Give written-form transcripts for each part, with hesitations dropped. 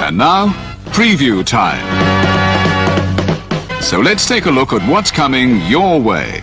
And now, preview time. So let's take a look at what's coming your way.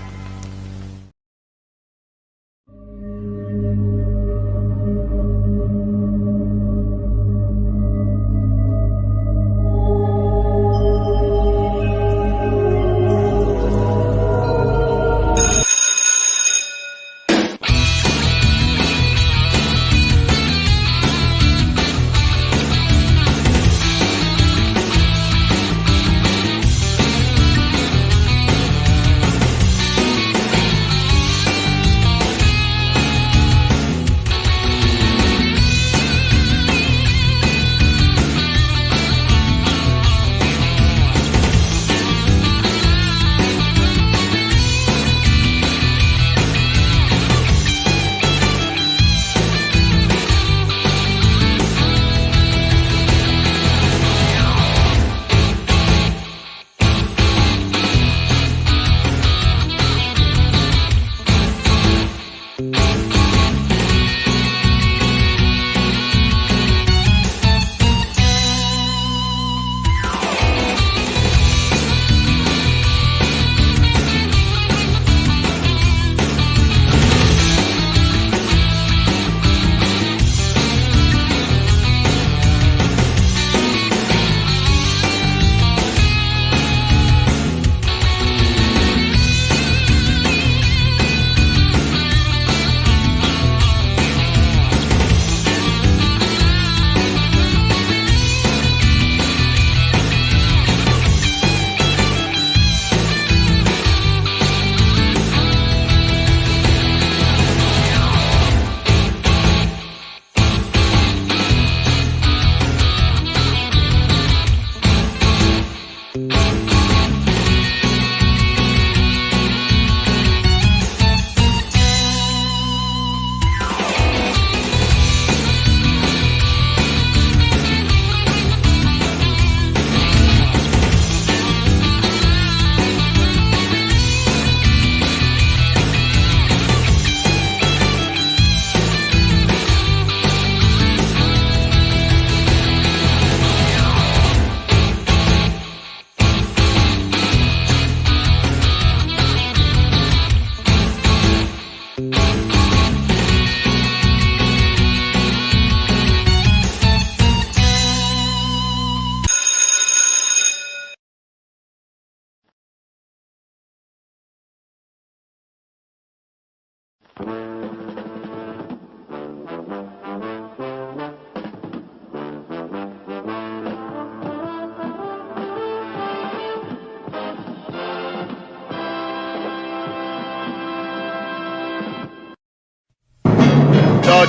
The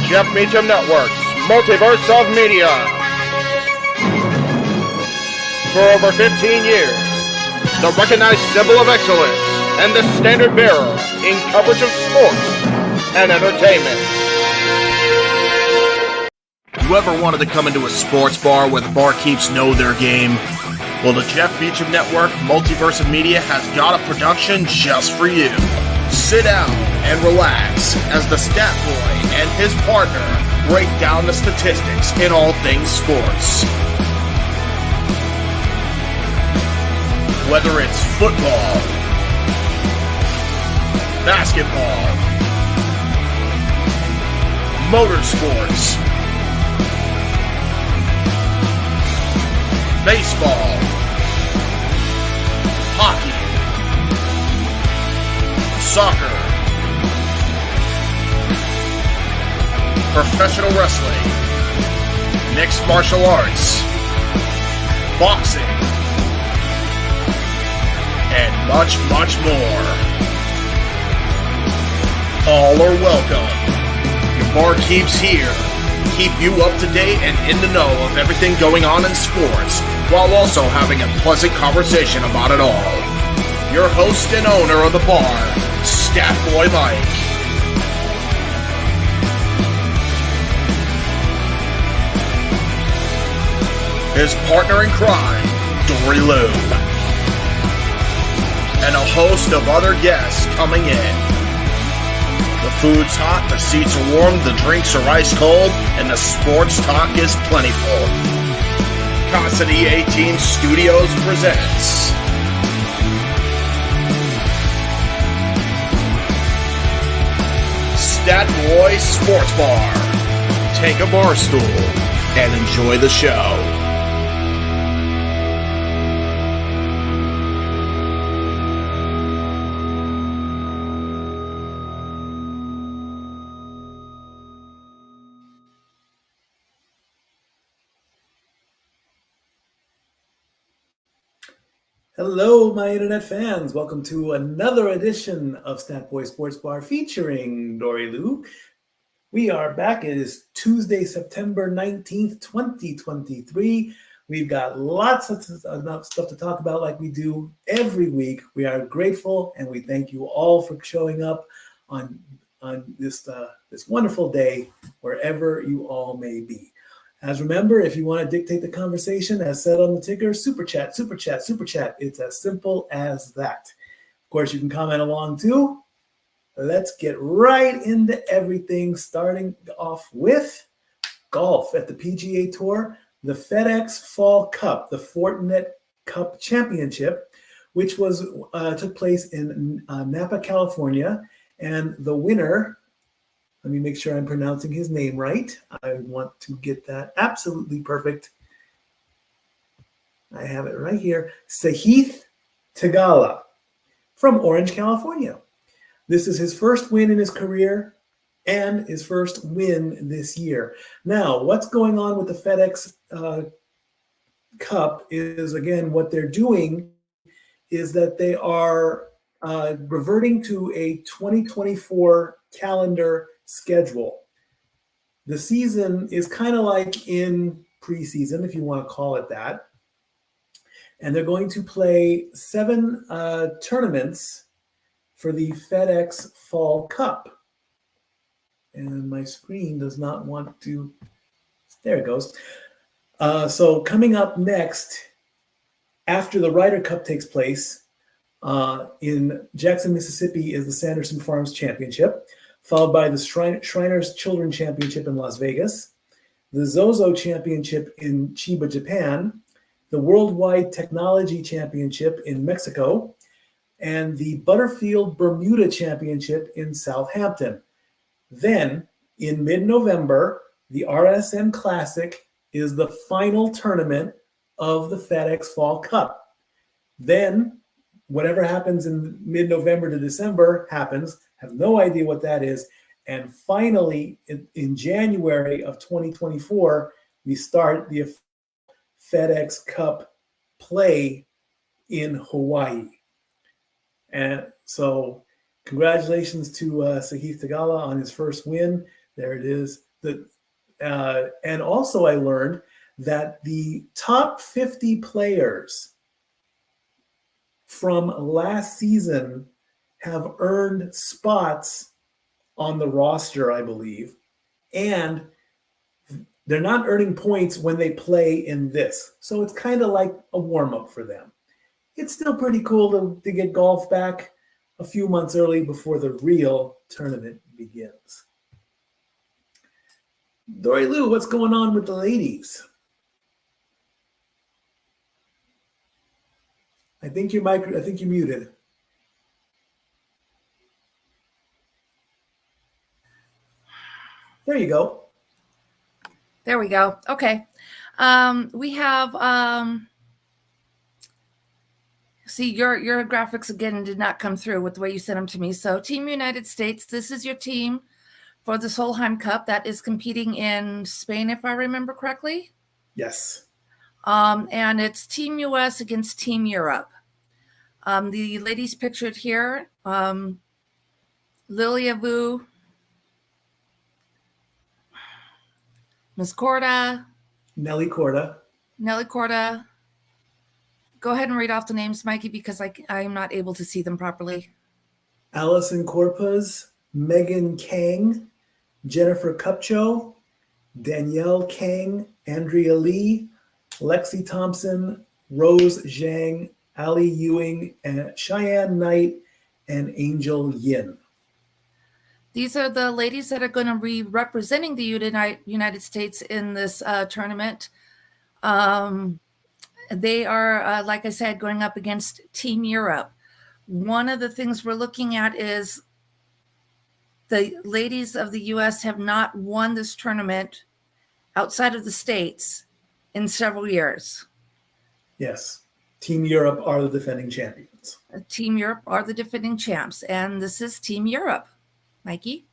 Jeff Meacham Network's Multiverse of Media. For over 15 years, the recognized symbol of excellence and the standard bearer in coverage of sports and entertainment. You ever wanted to come into a sports bar where the barkeeps know their game? Well, the Jeff Meacham Network Multiverse of Media has got a production just for you. Sit down and relax as the Stat Boy and his partner break down the statistics in all things sports. Whether it's football, basketball, motorsports, baseball, hockey, soccer, professional wrestling, mixed martial arts, boxing, and much, much more. All are welcome. Your barkeeps here keep you up to date and in the know of everything going on in sports, while also having a pleasant conversation about it all. Your host and owner of the bar, Stat Boy Mike. His partner in crime, Dori Lou. And a host of other guests coming in. The food's hot, the seats are warm, the drinks are ice cold, and the sports talk is plentiful. Casa D-18 Studios presents Stat Boy Sports Bar. Take a bar stool and enjoy the show. Hello, my internet fans. Welcome to another edition of Stat Boy Sports Bar featuring Dori Lou. We are back. It is Tuesday, September 19th, 2023. We've got lots of stuff to talk about like we do every week. We are grateful and we thank you all for showing up on this wonderful day, wherever you all may be. As remember, if you want to dictate the conversation, as said on the ticker, super chat, super chat, super chat. It's as simple as that. Of course, you can comment along too. Let's get right into everything, starting off with golf at the PGA Tour, the FedEx Fall Cup, the Fortinet Cup Championship, which took place in Napa, California, and the winner. Let me make sure I'm pronouncing his name right. I want to get that absolutely perfect. I have it right here. Sahith Tagala from Orange, California. This is his first win in his career and his first win this year. Now, what's going on with the FedEx Cup is, again, what they're doing is that they are reverting to a 2024 calendar schedule. The season is kind of like in preseason, if you want to call it that. And they're going to play 7 tournaments for the FedEx Fall Cup. And my screen does not want to, there it goes. So coming up next, after the Ryder Cup takes place, in Jackson, Mississippi, is the Sanderson Farms Championship, followed by the Shriners Children Championship in Las Vegas, the Zozo Championship in Chiba, Japan, the Worldwide Technology Championship in Mexico, and the Butterfield Bermuda Championship in Southampton. Then, in mid-November, the RSM Classic is the final tournament of the FedEx Fall Cup. Then, whatever happens in mid-November to December happens. Have no idea what that is. And finally, in January of 2024, we start the FedEx Cup play in Hawaii. And so congratulations to Sahith Tagala on his first win. There it is. And also I learned that the top 50 players from last season have earned spots on the roster, I believe. And they're not earning points when they play in this. So it's kind of like a warm-up for them. It's still pretty cool to get golf back a few months early before the real tournament begins. Dori Lou, what's going on with the ladies? I think you're muted. There you go. There we go. Okay. We have see your graphics again did not come through with the way you sent them to me. So Team United States, this is your team for the Solheim Cup that is competing in Spain, if I remember correctly. Yes. And it's Team US against Team Europe. The ladies pictured here, Lilia Vu, Ms. Corda. Nelly Corda. Go ahead and read off the names, Mikey, because I'm not able to see them properly. Allison Corpuz, Megan Kang, Jennifer Cupcho, Danielle Kang, Andrea Lee, Lexi Thompson, Rose Zhang, Ali Ewing, and Cheyenne Knight, and Angel Yin. These are the ladies that are going to be representing the United States in this tournament. They are, like I said, going up against Team Europe. One of the things we're looking at is the ladies of the U.S. have not won this tournament outside of the States in several years. Yes. Team Europe are the defending champions. Team Europe are the defending champs, and this is Team Europe. Mikey?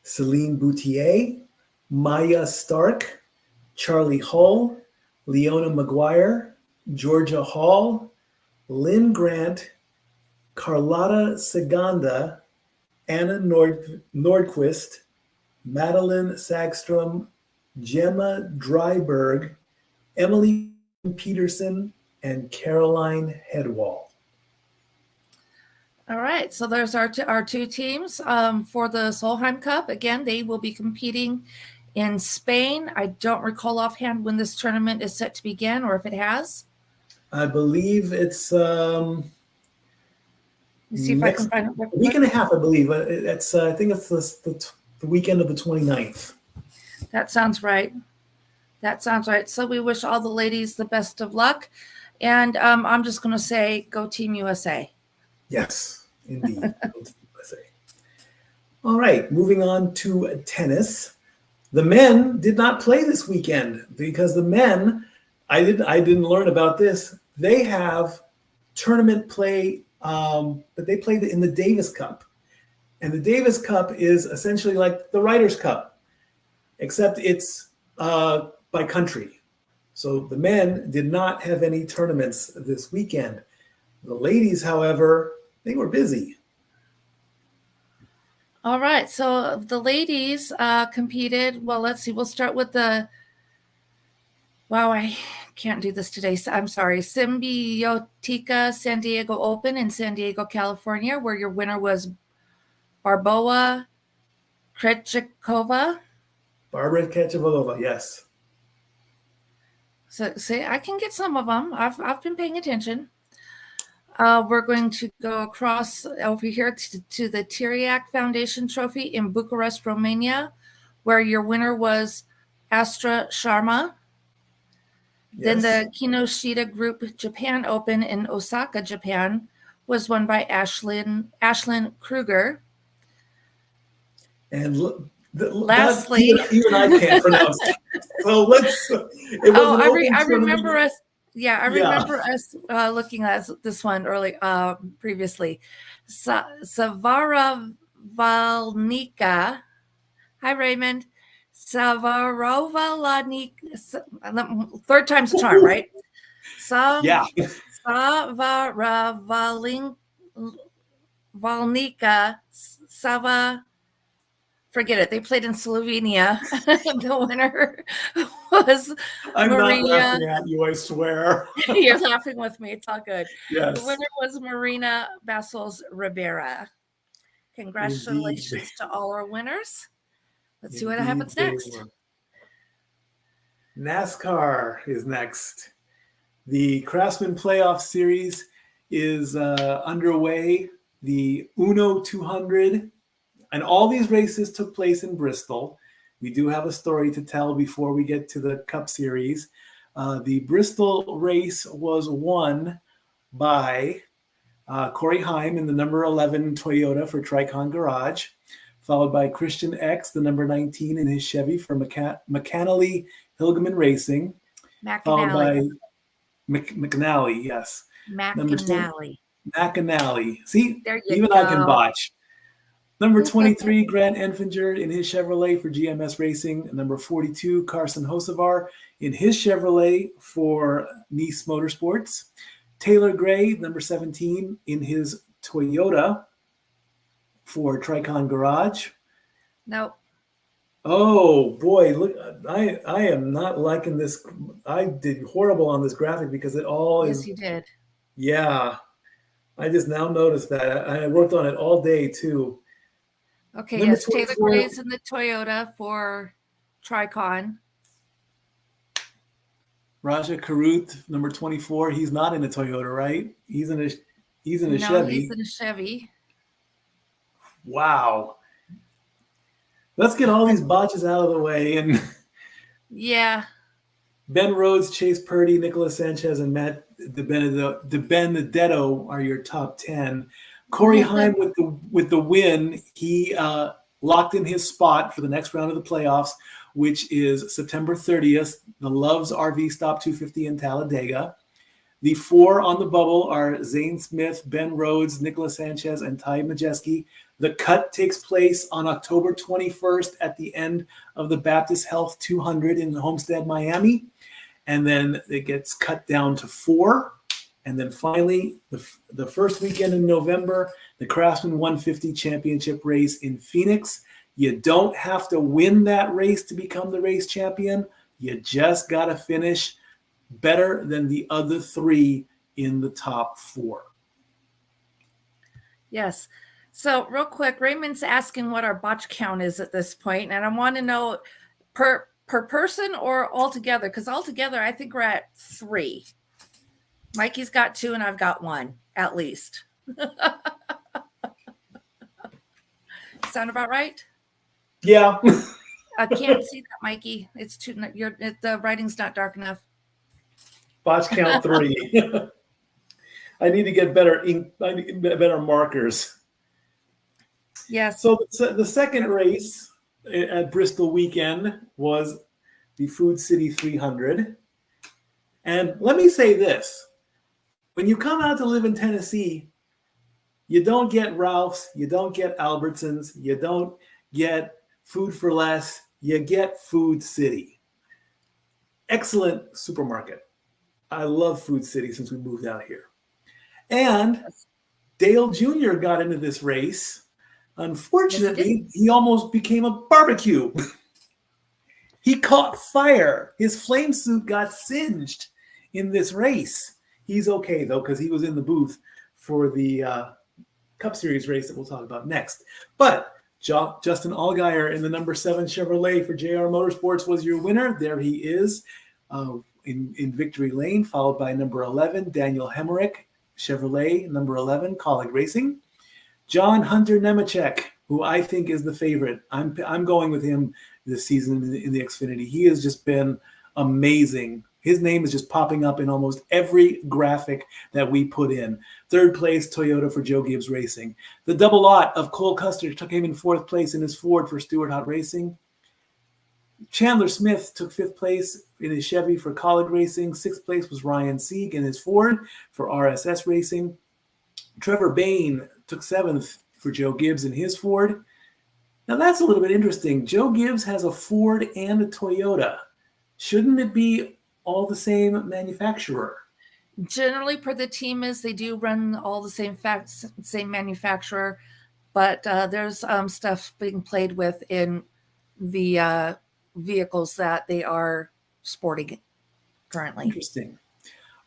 Celine Boutier, Maya Stark, Charlie Hull, Leona McGuire, Georgia Hall, Lynn Grant, Carlotta Seganda, Anna Nordquist, Madeline Sagstrom, Gemma Dryberg, Emily Peterson, and Caroline Headwall. All right, so there's our two teams for the Solheim Cup. Again, they will be competing in Spain. I don't recall offhand when this tournament is set to begin or if it has. I believe it's Let's see if I can find it. A week and a half, I believe. It's I think it's the weekend of the 29th. That sounds right. So we wish all the ladies the best of luck. And I'm just going to say, go Team USA. Yes, indeed. USA. All right, moving on to tennis. The men did not play this weekend because the men, I didn't learn about this. They have tournament play, but they play in the Davis Cup. And the Davis Cup is essentially like the Ryder's Cup, except it's by country. So the men did not have any tournaments this weekend. The ladies, however, they were busy. All right, so the ladies competed. Well, let's see. We'll start with the, wow, I can't do this today. I'm sorry. Symbiotica San Diego Open in San Diego, California, where your winner was Barbara Krejcikova. Barbara Krejcikova, yes. So see, I can get some of them. I've been paying attention. We're going to go across over here to the Tiriac Foundation Trophy in Bucharest, Romania, where your winner was Astra Sharma. Yes. Then the Kinoshita Group Japan Open in Osaka, Japan, was won by Ashlyn Kruger. And lastly, you and I can't pronounce it. So let's. I remember us. Yeah, I remember us looking at this one previously. Savara Savalnika. Hi, Raymond. Third time's a charm, right? Yeah. Valnika Sava. Forget it. They played in Slovenia. The winner was I'm Maria. not laughing at you, I swear. You're laughing with me. It's all good. Yes. The winner was Marina Bassos Ribera. Congratulations Indeed. to all our winners. Let's see what Indeed happens they next. were. NASCAR is next. The Craftsman Playoff Series is underway. The Uno 200, and all these races took place in Bristol. We do have a story to tell before we get to the Cup Series. The Bristol race was won by Corey Heim in the number 11 Toyota for Tricon Garage, followed by Christian X, the number 19 in his Chevy for McAnally Hilgeman Racing, followed by McNally, yes. McAnally. See, even I can botch. Number 23, Grant Enfinger in his Chevrolet for GMS Racing. Number 42, Carson Hocevar in his Chevrolet for Nice Motorsports. Taylor Gray, number 17, in his Toyota for Tricon Garage. Nope. Oh boy, look! I am not liking this. I did horrible on this graphic because it all is. Yes, you did. Yeah, I just now noticed that. I worked on it all day too. Okay, yes, Taylor Gray's in the Toyota for Tricon. Raja Karut, number 24. He's not in a Toyota, right? He's in a Chevy. He's in a Chevy. Wow. Let's get all these botches out of the way. And yeah. Ben Rhodes, Chase Purdy, Nicholas Sanchez, and Matt DiBenedetto are your top 10. Corey Heim with the win. He locked in his spot for the next round of the playoffs, which is September 30th, the Love's RV Stop 250 in Talladega. The 4 on the bubble are Zane Smith, Ben Rhodes, Nicholas Sanchez, and Ty Majeski. The cut takes place on October 21st at the end of the Baptist Health 200 in Homestead, Miami. And then it gets cut down to 4. And then finally, the first weekend in November, the Craftsman 150 Championship race in Phoenix. You don't have to win that race to become the race champion. You just got to finish better than the other 3 in the top 4. Yes. So real quick, Raymond's asking what our botch count is at this point, and I want to know per person or altogether, because altogether I think we're at 3. Mikey's got 2 and I've got 1 at least. Sound about right? Yeah. I can't see that, Mikey. It's too. The writing's not dark enough. Botch count 3. I need to get better ink. I need better markers. Yes. So the second race at Bristol weekend was the Food City 300. And let me say this. When you come out to live in Tennessee, you don't get Ralph's, you don't get Albertsons, you don't get Food for Less, you get Food City. Excellent supermarket. I love Food City since we moved out here. And Dale Jr. got into this race. Unfortunately, he almost became a barbecue. He caught fire. His flame suit got singed in this race. He's okay, though, because he was in the booth for the Cup Series race that we'll talk about next. But Justin Allgaier in the number 7 Chevrolet for JR Motorsports was your winner. There he is in victory lane, followed by number 11, Daniel Hemerick, Chevrolet, number 11, Colleague Racing. John Hunter Nemechek, who I think is the favorite. I'm going with him this season in the Xfinity. He has just been amazing. His name is just popping up in almost every graphic that we put in. 3rd place, Toyota for Joe Gibbs Racing. The double lot of Cole Custer took him in 4th place in his Ford for Stewart Hott Racing. Chandler Smith took 5th place in his Chevy for Colleague Racing. 6th place was Ryan Sieg in his Ford for RSS Racing. Trevor Bain took 7th for Joe Gibbs and his Ford. Now that's a little bit interesting. Joe Gibbs has a Ford and a Toyota. Shouldn't it be all the same manufacturer? Generally, per the team is they do run all the same manufacturer, but there's stuff being played with in the vehicles that they are sporting currently. Interesting.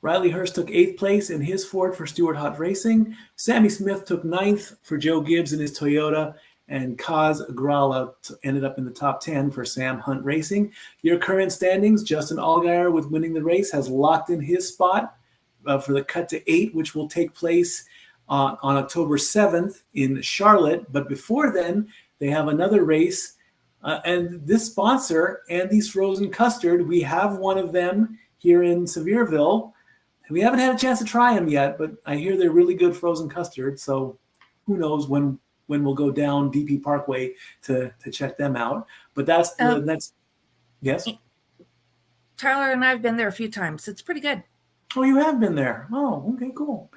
Riley Hurst took 8th place in his Ford for Stuart Hunt Racing. Sammy Smith took 9th for Joe Gibbs in his Toyota. And Kaz Grala ended up in the top 10 for Sam Hunt Racing. Your current standings, Justin Allgaier with winning the race has locked in his spot for the Cut to 8, which will take place on October 7th in Charlotte. But before then, they have another race. And this sponsor, Andy's Frozen Custard, we have one of them here in Sevierville. We haven't had a chance to try them yet, but I hear they're really good frozen custard. So who knows when we'll go down DP Parkway to check them out. But that's yes. Tyler and I have been there a few times. It's pretty good. Oh, you have been there. Oh, okay, cool.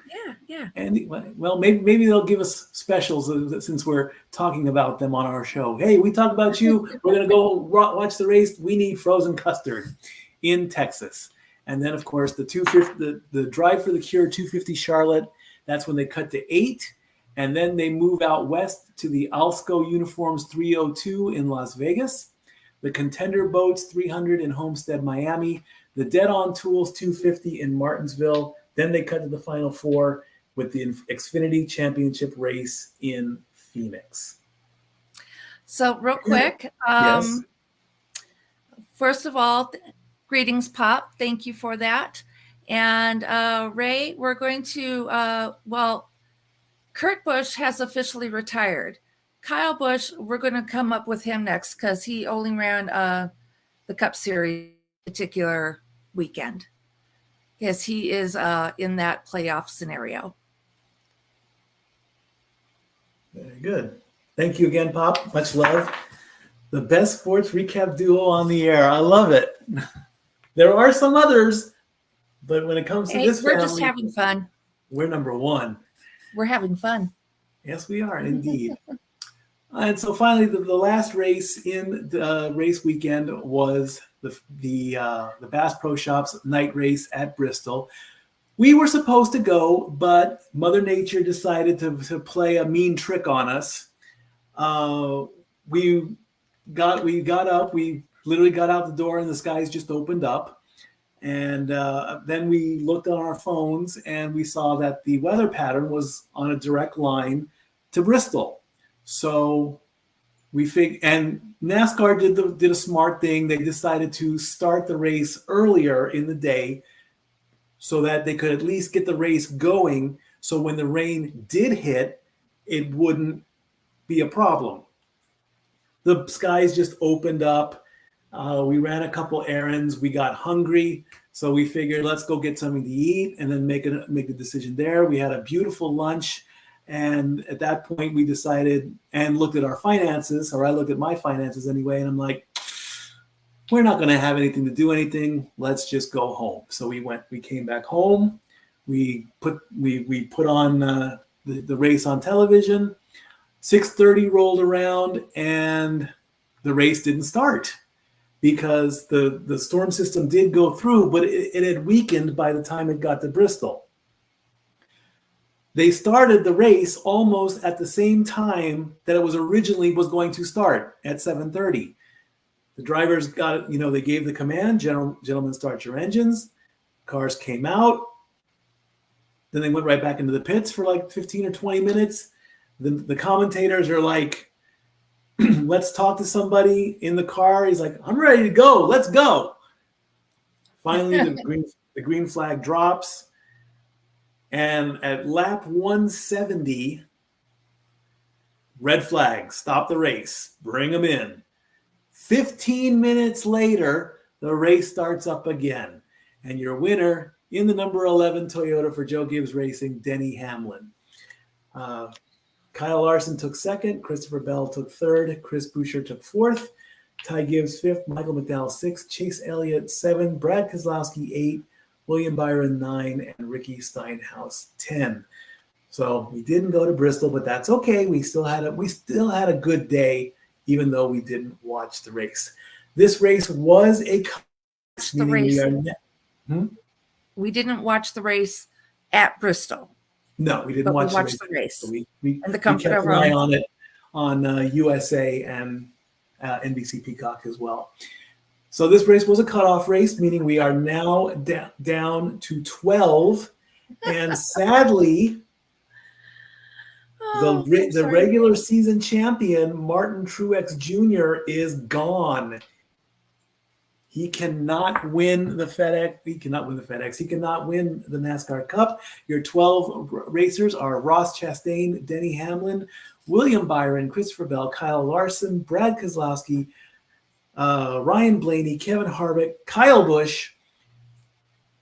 Yeah. And well, maybe they'll give us specials since we're talking about them on our show. Hey, we talk about you. We're gonna go watch the race. We need frozen custard in Texas. And then, of course, the 250, the Drive for the Cure 250 Charlotte. That's when they cut to 8. And then they move out west to the Alsco Uniforms 302 in Las Vegas, the Contender Boats 300 in Homestead, Miami, the Dead On Tools 250 in Martinsville. Then they cut to the Final Four with the Xfinity Championship race in Phoenix. So real quick, Yes. First of all, greetings, Pop. Thank you for that. And Ray, we're going to, Kurt Busch has officially retired. Kyle Busch, we're going to come up with him next because he only ran the Cup Series particular weekend. Yes, he is in that playoff scenario. Very good. Thank you again, Pop. Much love. The best sports recap duo on the air. I love it. There are some others, but when it comes to this we're family, just having fun. We're number one. We're having fun. Yes, we are indeed. And so finally, the last race in the race weekend was the Bass Pro Shops night race at Bristol. We were supposed to go, but Mother Nature decided to play a mean trick on us. We got up. We literally got out the door, and the skies just opened up. And then we looked on our phones and we saw that the weather pattern was on a direct line to Bristol. So we and NASCAR did a smart thing. They decided to start the race earlier in the day so that they could at least get the race going. So when the rain did hit, it wouldn't be a problem. The skies just opened up. We ran a couple errands. We got hungry. So we figured, let's go get something to eat and then make a decision there. We had a beautiful lunch. And at that point, we decided and looked at our finances, or I looked at my finances anyway. And I'm like, we're not going to have anything to do anything. Let's just go home. So we came back home. We put on the race on television. 6:30 rolled around and the race didn't start, because the storm system did go through, but it had weakened by the time it got to Bristol. They started the race almost at the same time that it was originally going to start at 7:30. The drivers got, they gave the command, gentlemen, start your engines. Cars came out. Then they went right back into the pits for like 15 or 20 minutes. The commentators are like, let's talk to somebody in the car. He's like, I'm ready to go. Let's go. Finally, the green flag drops. And at lap 170, red flag, stop the race, bring them in. 15 minutes later, the race starts up again. And your winner in the number 11 Toyota for Joe Gibbs Racing, Denny Hamlin. Kyle Larson took second. Christopher Bell took third. Chris Boucher took fourth. Ty Gibbs fifth. Michael McDowell sixth. Chase Elliott 7. Brad Keselowski 8. William Byron 9. And Ricky Steinhaus 10. So we didn't go to Bristol, but that's okay. We still had a good day, even though we didn't watch the race. This race was a The race. Hmm? We didn't watch the race at Bristol. No, we didn't But we watch watched the the race. We And the comfort kept of an our eye own on it on USA and NBC Peacock as well. So this race was a cutoff race, meaning we are now down to 12. And sadly, the regular season champion, Martin Truex Jr., is gone. He cannot win the FedEx. He cannot win the FedEx. He cannot win the NASCAR Cup. Your 12 racers are Ross Chastain, Denny Hamlin, William Byron, Christopher Bell, Kyle Larson, Brad Keselowski, Ryan Blaney, Kevin Harvick, Kyle Busch,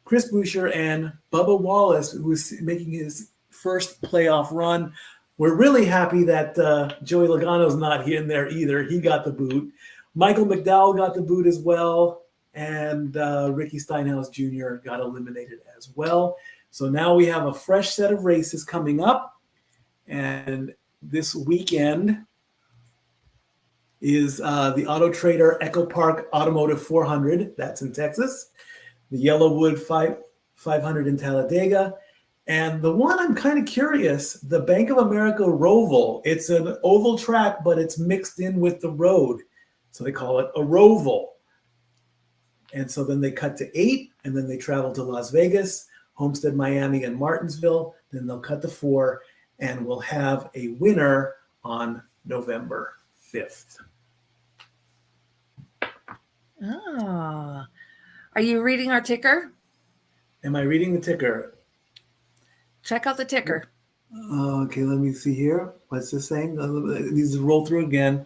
Chris Buescher, and Bubba Wallace, who is making his first playoff run. We're really happy that Joey Logano's not in there either. He got the boot. Michael McDowell got the boot as well, and Ricky Stenhouse Jr. got eliminated as well. So now we have a fresh set of races coming up, and this weekend is the Auto Trader Echo Park Automotive 400. That's in Texas. The Yellowwood 500 in Talladega. And the one I'm kind of curious, the Bank of America Roval. It's an oval track, but it's mixed in with the road. So they call it a Roval. And so then they cut to 8, and then they travel to Las Vegas, Homestead, Miami, and Martinsville. Then they'll cut to 4, and we'll have a winner on November 5th. Oh. Are you reading our ticker? Am I reading the ticker? Check out the ticker. Okay, let me see here. What's this saying? These roll through again.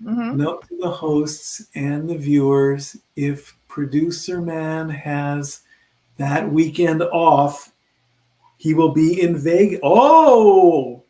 Mm-hmm. Note to the hosts and the viewers, if producer man has that weekend off, he will be in Vegas. Oh,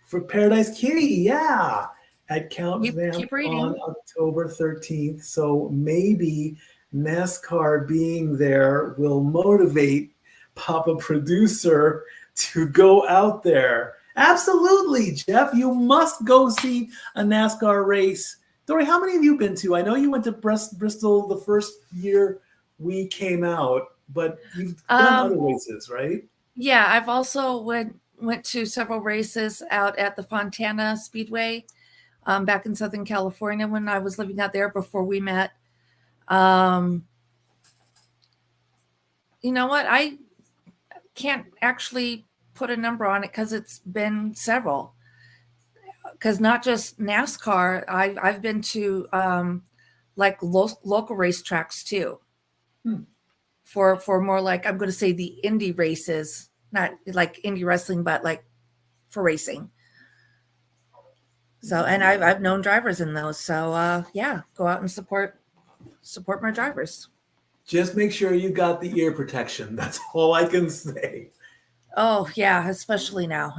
for Paradise Kitty, yeah, at Count Vamp on October 13th. So maybe NASCAR being there will motivate Papa Producer to go out there. Absolutely, Jeff. You must go see a NASCAR race. Dori, how many have you been to? I know you went to Bristol the first year we came out, but you've done other races, right? Yeah, I've also went to several races out at the Fontana Speedway back in Southern California when I was living out there before we met. You know what? I can't actually put a number on it because it's been several. Because not just NASCAR, I've been to like local racetracks too. For more like, I'm going to say the indie races, not like indie wrestling, but like for racing. So, and I've known drivers in those. So yeah, go out and support my drivers. Just make sure you got the ear protection. That's all I can say. Oh yeah, especially now.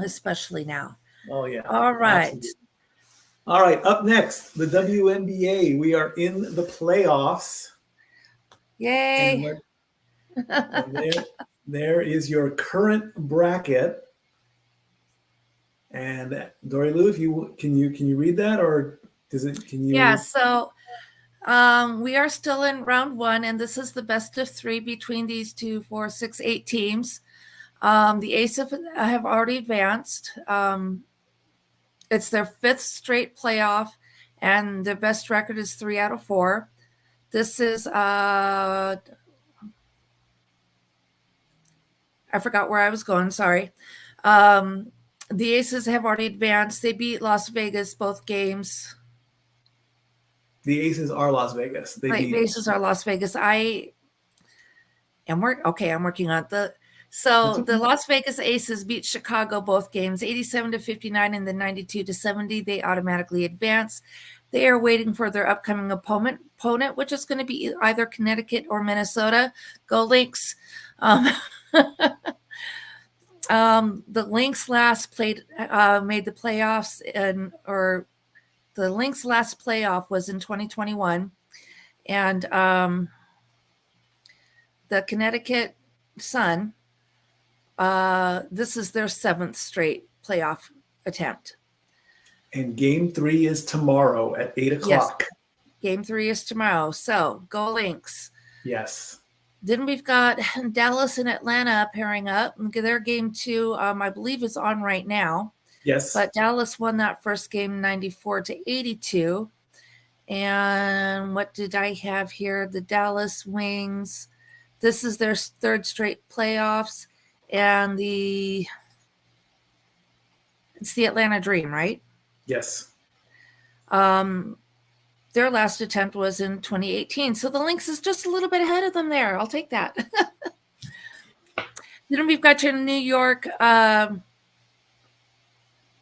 Oh yeah. All right. Absolutely. All right. Up next, the WNBA. We are in the playoffs. Yay. And there is your current bracket. And Dori Lou, if you can you read that, or can you? Yeah. So we are still in round 1, and this is the best of 3 between these 2, 4, 6, 8 teams. The Aces have already advanced. It's their 5th straight playoff, and their best record is 3 out of 4. This is I forgot where I was going. Sorry. The Aces have already advanced. They beat Las Vegas both games. The Aces are Las Vegas. The Aces are Las Vegas. I'm working on the. So the Las Vegas Aces beat Chicago both games, 87-59 and then 92-70. They automatically advance. They are waiting for their upcoming opponent, which is going to be either Connecticut or Minnesota. Go Lynx. The Lynx last made the playoffs, the Lynx last playoff was in 2021, and the Connecticut Sun This is their 7th straight playoff attempt. And game 3 is tomorrow at 8 o'clock. Yes. Game 3 is tomorrow. So go Lynx. Yes. Then we've got Dallas and Atlanta pairing up. Their game 2, I believe, is on right now. Yes. But Dallas won that first game 94-82. And what did I have here? The Dallas Wings. This is their 3rd straight playoffs. And it's the Atlanta Dream, right? Yes. Their last attempt was in 2018. So the Lynx is just a little bit ahead of them there. I'll take that. Then we've got your New York.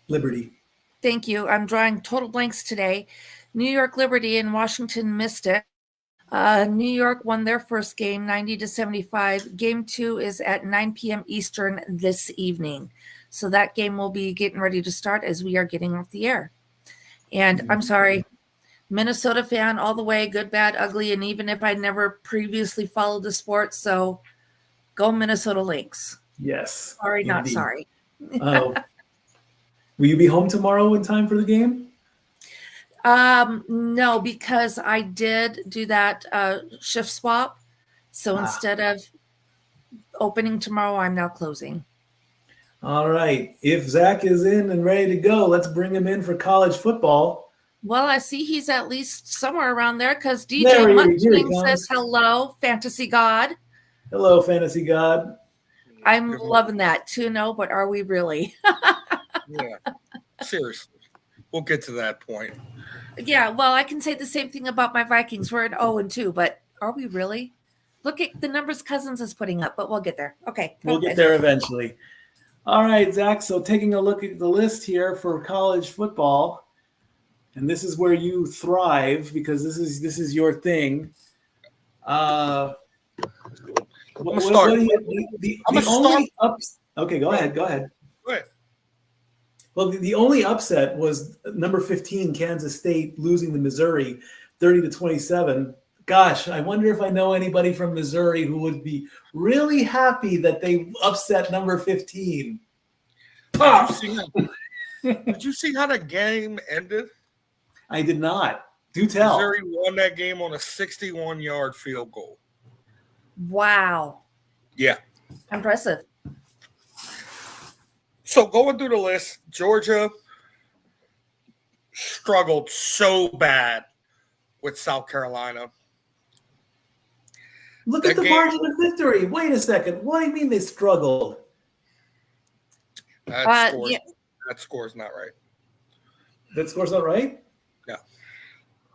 Liberty. Thank you. I'm drawing total blanks today. New York Liberty and Washington Mystic. New York won their first game 90-75. Game 2 is at 9 p.m. Eastern this evening. So that game will be getting ready to start as we are getting off the air. And I'm sorry, Minnesota fan all the way, good, bad, ugly, and even if I never previously followed the sport, so go Minnesota Lynx. Yes. Sorry, indeed. not sorry. Will you be home tomorrow in time for the game? No, because I did do that shift swap. So instead of opening tomorrow, I'm now closing. All right. If Zach is in and ready to go, let's bring him in for college football. Well, I see he's at least somewhere around there because DJ Munchkin says hello, Fantasy God. Hello, Fantasy God. I'm loving that too. No, but are we really? Yeah, seriously. We'll get to that point. Yeah, well, I can say the same thing about my Vikings. We're at 0-2, but are we really? Look at the numbers Cousins is putting up, but we'll get there. Okay. We'll get there eventually. All right, Zach. So taking a look at the list here for college football, and this is where you thrive because this is your thing. I'm gonna start. Okay, go ahead. Go ahead. Well, the only upset was number 15, Kansas State, losing to Missouri 30-27. Gosh, I wonder if I know anybody from Missouri who would be really happy that they upset number 15. Did you see how the game ended? I did not. Do tell. Missouri won that game on a 61-yard field goal. Wow. Yeah. Impressive. So going through the list, Georgia struggled so bad with South Carolina. Look at the margin of victory. Wait a second. What do you mean they struggled? That score's not right. That score's not right? No.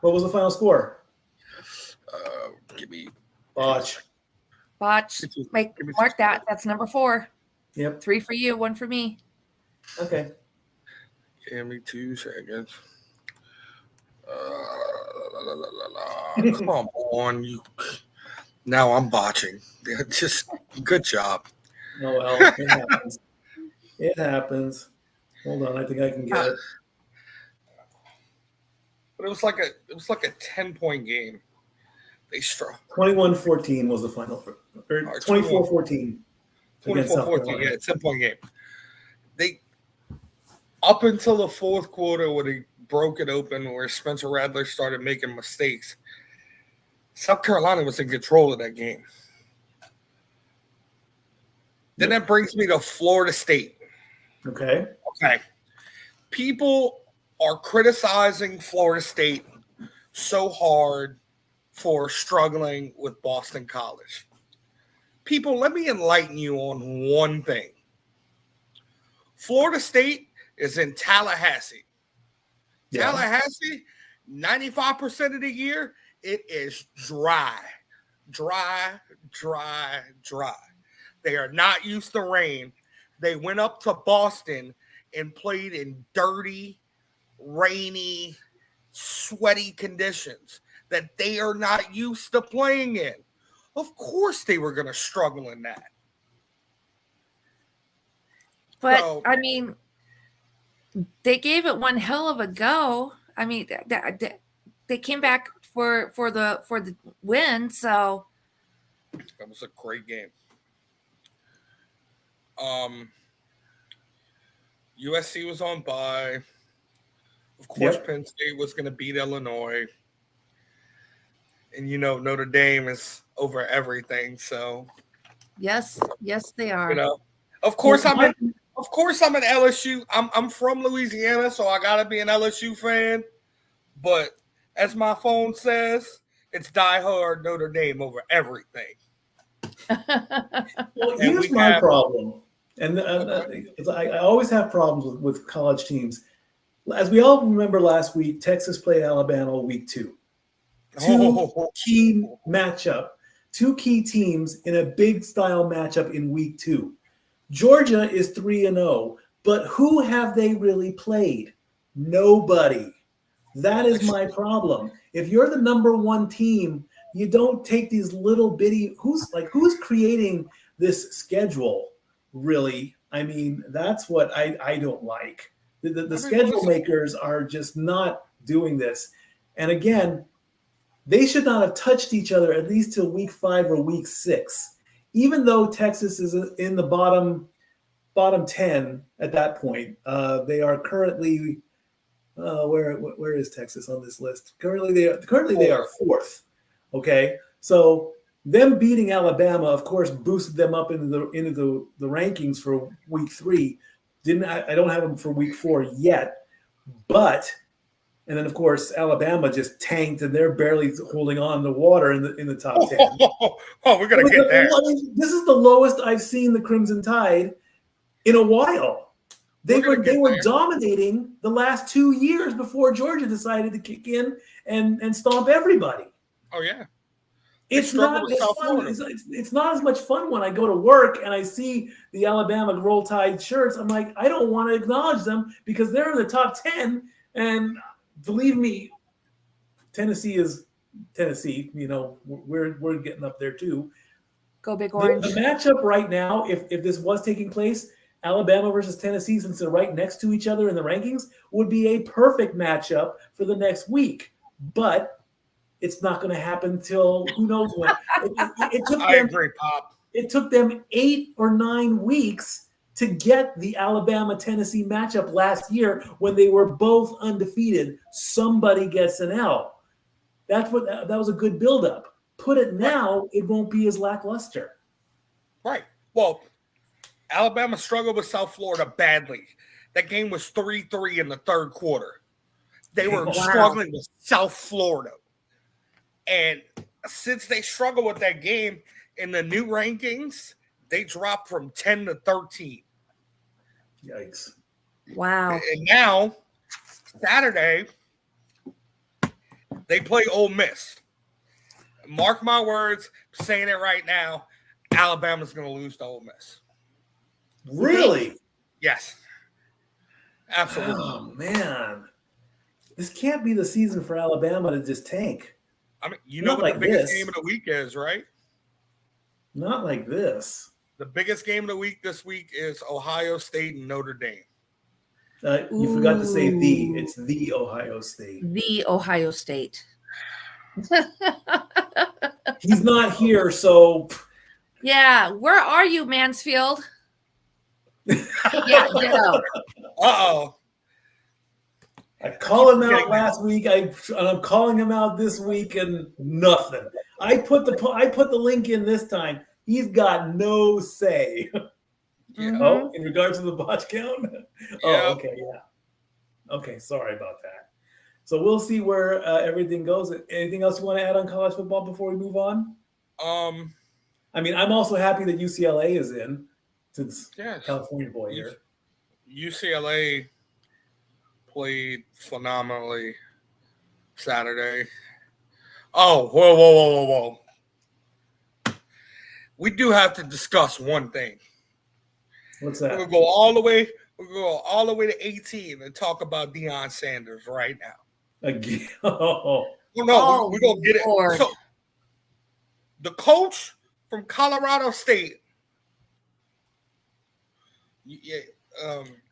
What was the final score? Give me Botch. Mark that. That's number 4. Yep. 3 for you, 1 for me. Okay. Give me 2 seconds. Come on, you. Now I'm botching. Just good job. Oh well, it happens. It happens. Hold on, I think I can get it. But it was like a 10-point game. They struck. 21-14 was the final. 24-14. 24-14, yeah, 10-point game. They up until the fourth quarter where they broke it open, where Spencer Rattler started making mistakes. South Carolina was in control of that game. Then that brings me to Florida State. Okay. People are criticizing Florida State so hard for struggling with Boston College. People, let me enlighten you on one thing. Florida State is in Tallahassee. Yeah. Tallahassee, 95% of the year, it is dry. They are not used to rain. They went up to Boston and played in dirty, rainy, sweaty conditions that they are not used to playing in. Of course they were going to struggle in that. But, I mean, they gave it one hell of a go. I mean, they came back for the win, so. That was a great game. USC was on bye. Of course, Yep. Penn State was going to beat Illinois. And, Notre Dame is over everything. So, Yes, they are. of course I'm an LSU. I'm from Louisiana, so I got to be an LSU fan. But as my phone says, it's diehard Notre Dame over everything. Well, here's my problem. And I always have problems with college teams. As we all remember last week, Texas played Alabama week 2. Two key teams in a big style matchup in week 2. Georgia is 3-0, but who have they really played? Nobody. That is my problem. If you're the number 1 team, you don't take these little bitty who's creating this schedule, really? I mean, that's what I don't like. The schedule makers are just not doing this. And again, they should not have touched each other at least till week 5 or week 6. Even though Texas is in the bottom 10 at that point, they are currently where is Texas on this list? Currently they are 4th. Okay, so them beating Alabama, of course, boosted them up into the rankings for week 3. I don't have them for week 4 yet, but. And then, of course, Alabama just tanked, and they're barely holding on to water in the top 10. We're gonna get there. This is the lowest I've seen the Crimson Tide in a while. They were dominating the last 2 years before Georgia decided to kick in and stomp everybody. Oh yeah, it's not as fun. It's not as much fun when I go to work and I see the Alabama Roll Tide shirts. I'm like, I don't want to acknowledge them because they're in the top 10 and. Believe me, Tennessee is Tennessee. We're getting up there too. Go Big Orange. The matchup right now, if this was taking place, Alabama versus Tennessee, since they're right next to each other in the rankings, would be a perfect matchup for the next week. But it's not going to happen till who knows when. It took them 8 or 9 weeks to get the Alabama-Tennessee matchup last year when they were both undefeated. Somebody gets an L. That was a good buildup. Put it now, it won't be as lackluster. Right. Well, Alabama struggled with South Florida badly. That game was 3-3 in the third quarter. They were struggling with South Florida. And since they struggled with that game in the new rankings, they dropped from 10 to 13. Yikes. Wow. And now, Saturday, they play Ole Miss. Mark my words, I'm saying it right now, Alabama's going to lose to Ole Miss. Really? Yes. Absolutely. Oh, man. This can't be the season for Alabama to just tank. I mean, you know what the biggest game of the week is, right? Not like this. The biggest game of the week this week is Ohio State and Notre Dame. You forgot to say the. It's the Ohio State. The Ohio State. He's not here, so. Yeah, where are you, Mansfield? Yeah, ditto. Uh-oh. I called him out last week. I'm calling him out this week, and nothing. I put the link in this time. He's got no say. Yeah. Oh, in regards to the botch count? Oh, okay, yeah. Okay, sorry about that. So we'll see where everything goes. Anything else you want to add on college football before we move on? I mean, I'm also happy that UCLA is in, since California boy here. UCLA played phenomenally Saturday. Oh, whoa. We do have to discuss one thing. What's that? We'll go all the way to 18 and talk about Deion Sanders right now. Again. We're gonna get it. So the coach from Colorado State.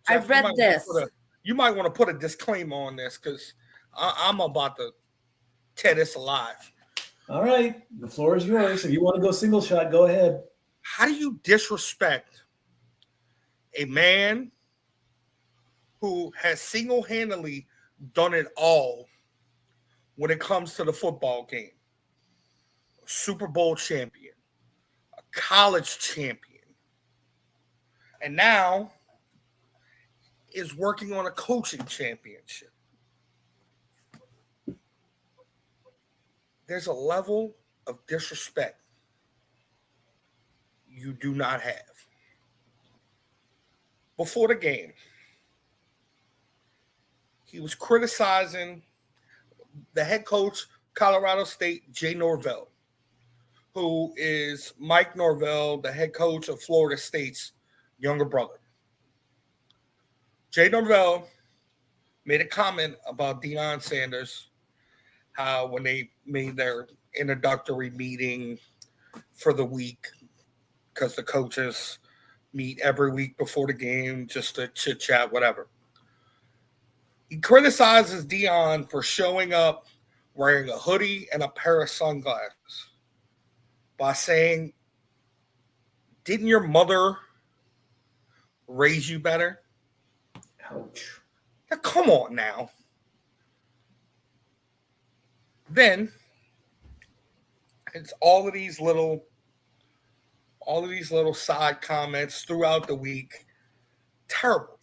I've read this. You might want to put a disclaimer on this because I'm about to tear this alive. All right, the floor is yours. If you want to go single shot, go ahead. How do you disrespect A man who has single-handedly done it all when it comes to the football game. A Super Bowl champion, a college champion, and now is working on a coaching championship. There's a level of disrespect you do not have. Before the game, he was criticizing the head coach, Colorado State, Jay Norvell, who is Mike Norvell, the head coach of Florida State's younger brother. Jay Norvell made a comment about Deion Sanders, how when they made their introductory meeting for the week, because the coaches meet every week before the game just to chit-chat, whatever. He criticizes Deion for showing up wearing a hoodie and a pair of sunglasses by saying, didn't your mother raise you better? Ouch. Now, come on now. Then it's all of these little side comments throughout the week. Terrible.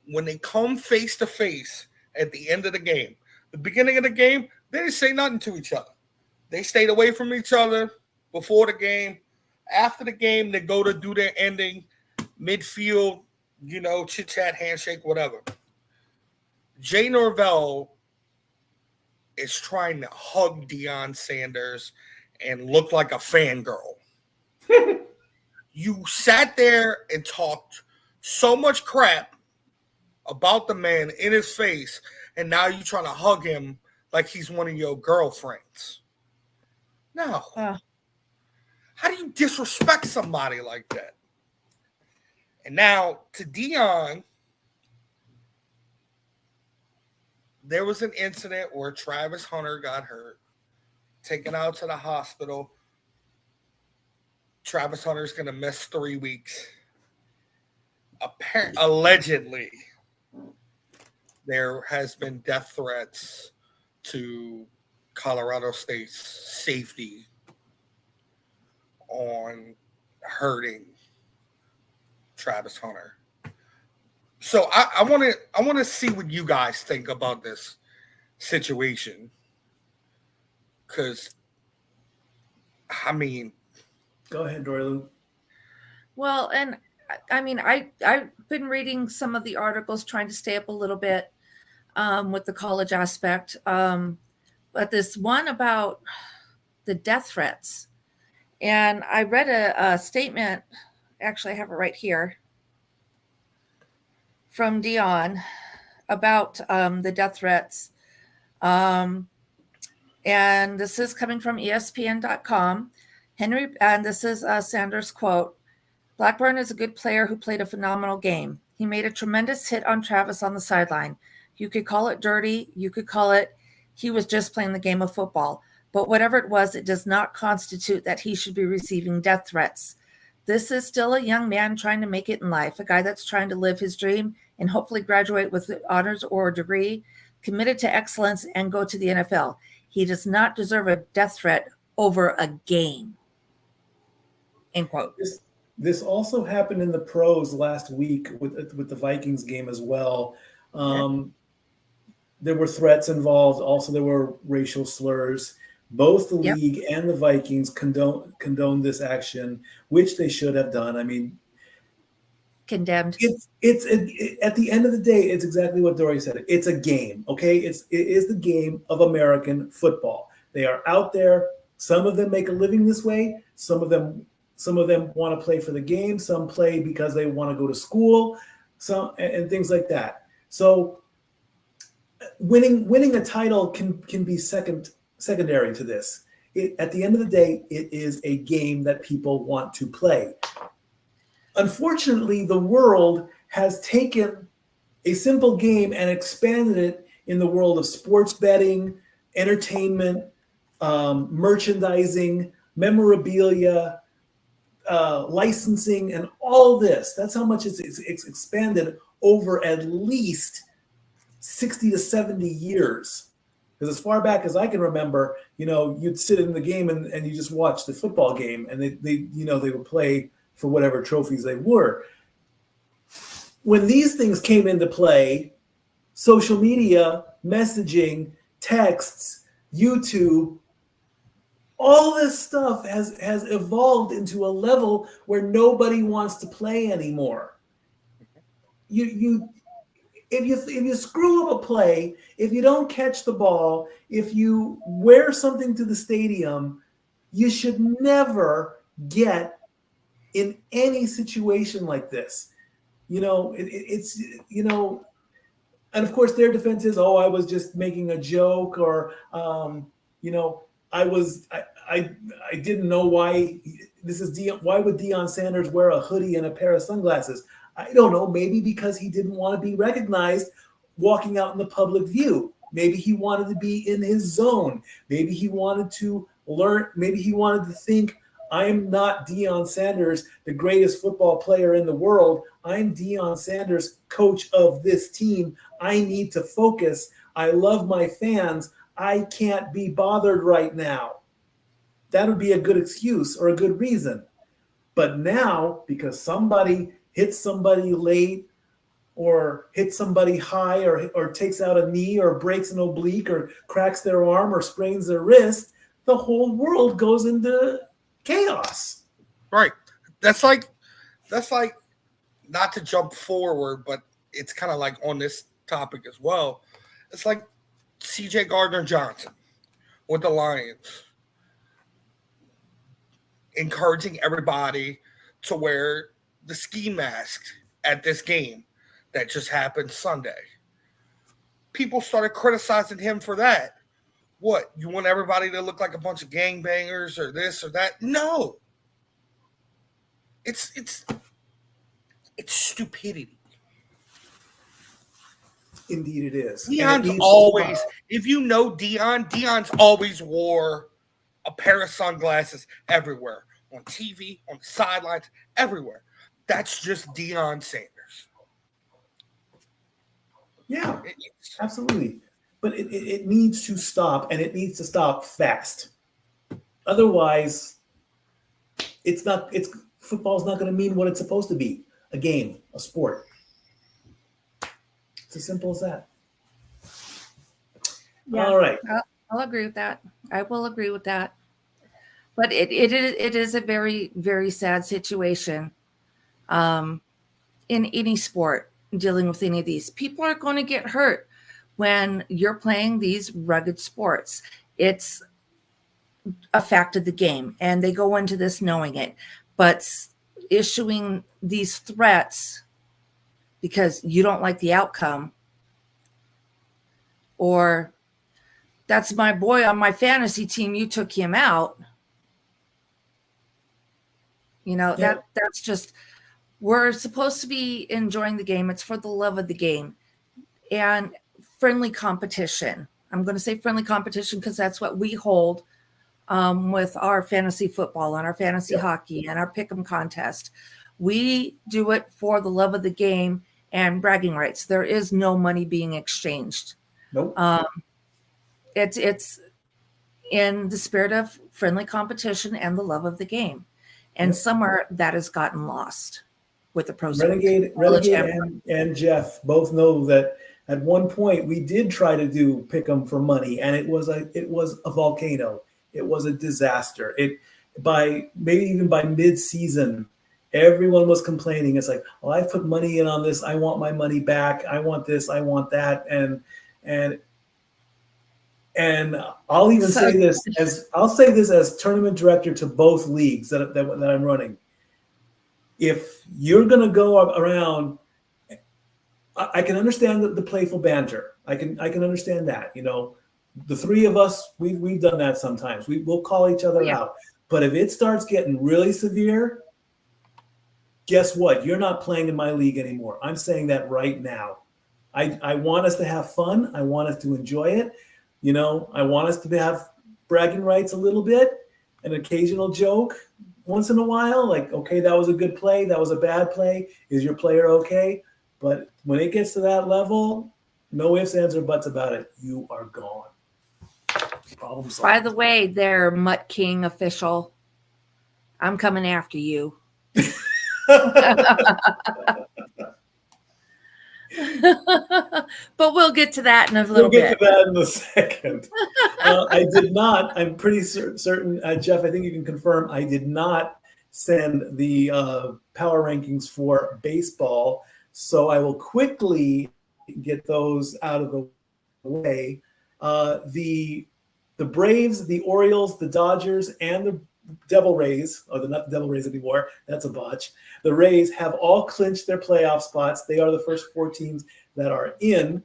When they come face to face at the end of the game, the beginning of the game, they didn't say nothing to each other. They stayed away from each other before the game. After the game, they go to do their ending, midfield, chit-chat, handshake, whatever. Jay Norvell is trying to hug Deion Sanders and look like a fangirl. You sat there and talked so much crap about the man in his face, and now you're trying to hug him like he's one of your girlfriends. No. How do you disrespect somebody like that? And now to Deion, there was an incident where Travis Hunter got hurt, taken out to the hospital. Travis Hunter's going to miss 3 weeks. Allegedly, there has been death threats to Colorado State's safety on hurting Travis Hunter. So I want to see what you guys think about this situation, because Go ahead, Dori Lou. Well, and I mean, I've been reading some of the articles, trying to stay up a little bit with the college aspect. But this one about the death threats, and I read a statement. Actually, I have it right here from Deion about the death threats. And this is coming from ESPN.com. And this is Sanders' quote: "Blackburn is a good player who played a phenomenal game. He made a tremendous hit on Travis on the sideline. You could call it dirty. You could call it he was just playing the game of football. But whatever it was, it does not constitute that he should be receiving death threats. This is still a young man trying to make it in life, a guy that's trying to live his dream and hopefully graduate with honors or a degree, committed to excellence, and go to the NFL. He does not deserve a death threat over a game." End quote. This also happened in the pros last week with the Vikings game as well. There were threats involved. Also, there were racial slurs. Both the league and the Vikings condoned this action, which they should have done. I mean, Condemned. It's at the end of the day, it's exactly what Dori said. It's a game, okay? It is the game of American football. They are out there. Some of them make a living this way. Some of them want to play for the game. Some play because they want to go to school. And things like that. So winning a title can be secondary to this. At the end of the day, it is a game that people want to play. Unfortunately, the world has taken a simple game and expanded it in the world of sports betting, entertainment, merchandising, memorabilia, licensing and all this. That's how much it's expanded over at least 60 to 70 years. Because as far back as I can remember, you'd sit in the game and you just watch the football game, and they would play for whatever trophies they were. When these things came into play, social media, messaging, texts, YouTube, all this stuff has evolved into a level where nobody wants to play anymore. If you screw up a play, if you don't catch the ball, if you wear something to the stadium, you should never get in any situation like this. It's and of course their defense is, oh, I was just making a joke, or I didn't know why why would Deion Sanders wear a hoodie and a pair of sunglasses? I don't know, maybe because he didn't want to be recognized walking out in the public view. Maybe he wanted to be in his zone. Maybe he wanted to learn. Maybe he wanted to think, I am not Deion Sanders, the greatest football player in the world. I'm Deion Sanders, coach of this team. I need to focus. I love my fans. I can't be bothered right now. That would be a good excuse or a good reason. But now, because somebody hits somebody late, or hits somebody high, or takes out a knee, or breaks an oblique, or cracks their arm, or sprains their wrist, the whole world goes into chaos. Right. That's like not to jump forward, but it's kind of like on this topic as well. It's like CJ Gardner-Johnson with the Lions encouraging everybody to wear the ski mask at this game that just happened Sunday. People started criticizing him for that. What, you want everybody to look like a bunch of gangbangers or this or that? No. It's stupidity. Indeed it is. Deion's always, if you know Deion's always wore a pair of sunglasses everywhere. On TV, on the sidelines, everywhere. That's just Deion Sanders. Yeah, absolutely. But it needs to stop, and it needs to stop fast. Otherwise, football's not going to mean what it's supposed to be: a game, a sport. It's as simple as that. Yeah, all right. I'll agree with that. I will agree with that. But it is a very, very sad situation in any sport, dealing with any of these. People are going to get hurt when you're playing these rugged sports. It's a fact of the game, and they go into this knowing it. But issuing these threats because you don't like the outcome, or that's my boy on my fantasy team, you took him out. That's just, we're supposed to be enjoying the game. It's for the love of the game and friendly competition. I'm going to say friendly competition because that's what we hold with our fantasy football and our fantasy hockey and our pick'em contest. We do it for the love of the game and bragging rights. There is no money being exchanged. Nope. It's in the spirit of friendly competition and the love of the game. And somewhere that has gotten lost with the pros. Renegade and Jeff both know that at one point we did try to do pick'em for money, and it was a volcano. It was a disaster. Maybe even by mid-season, everyone was complaining. It's like, well, I've put money in on this. I want my money back. I want this. I want that. And I'll even say this as tournament director to both leagues that I'm running. If you're going to go around, I can understand the playful banter. I can understand that. The three of us, we've done that sometimes. We'll call each other out. But if it starts getting really severe, guess what? You're not playing in my league anymore. I'm saying that right now. I want us to have fun. I want us to enjoy it. I want us to have bragging rights a little bit, an occasional joke, once in a while, like, okay, that was a good play, that was a bad play. Is your player okay? But when it gets to that level, no ifs, ands, or buts about it. You are gone. Problem solved. By the way, there, Mutt King official, I'm coming after you. But we'll get to that in a little bit. We'll get to that in a second. I did not. I'm pretty certain, Jeff, I think you can confirm, I did not send the power rankings for baseball. So I will quickly get those out of the way. The Braves, the Orioles, the Dodgers, and the Devil Rays, or not the Devil Rays anymore, that's a botch. The Rays have all clinched their playoff spots. They are the first 4 teams that are in.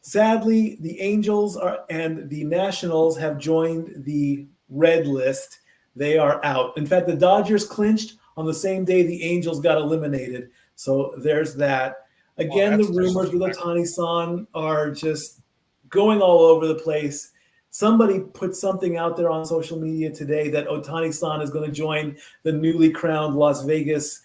Sadly, the Angels and the Nationals have joined the red list. They are out. In fact, the Dodgers clinched on the same day the Angels got eliminated. So there's that. Again, the rumors with Ohtani-san are just going all over the place. Somebody put something out there on social media today that Ohtani-san is going to join the newly crowned Las Vegas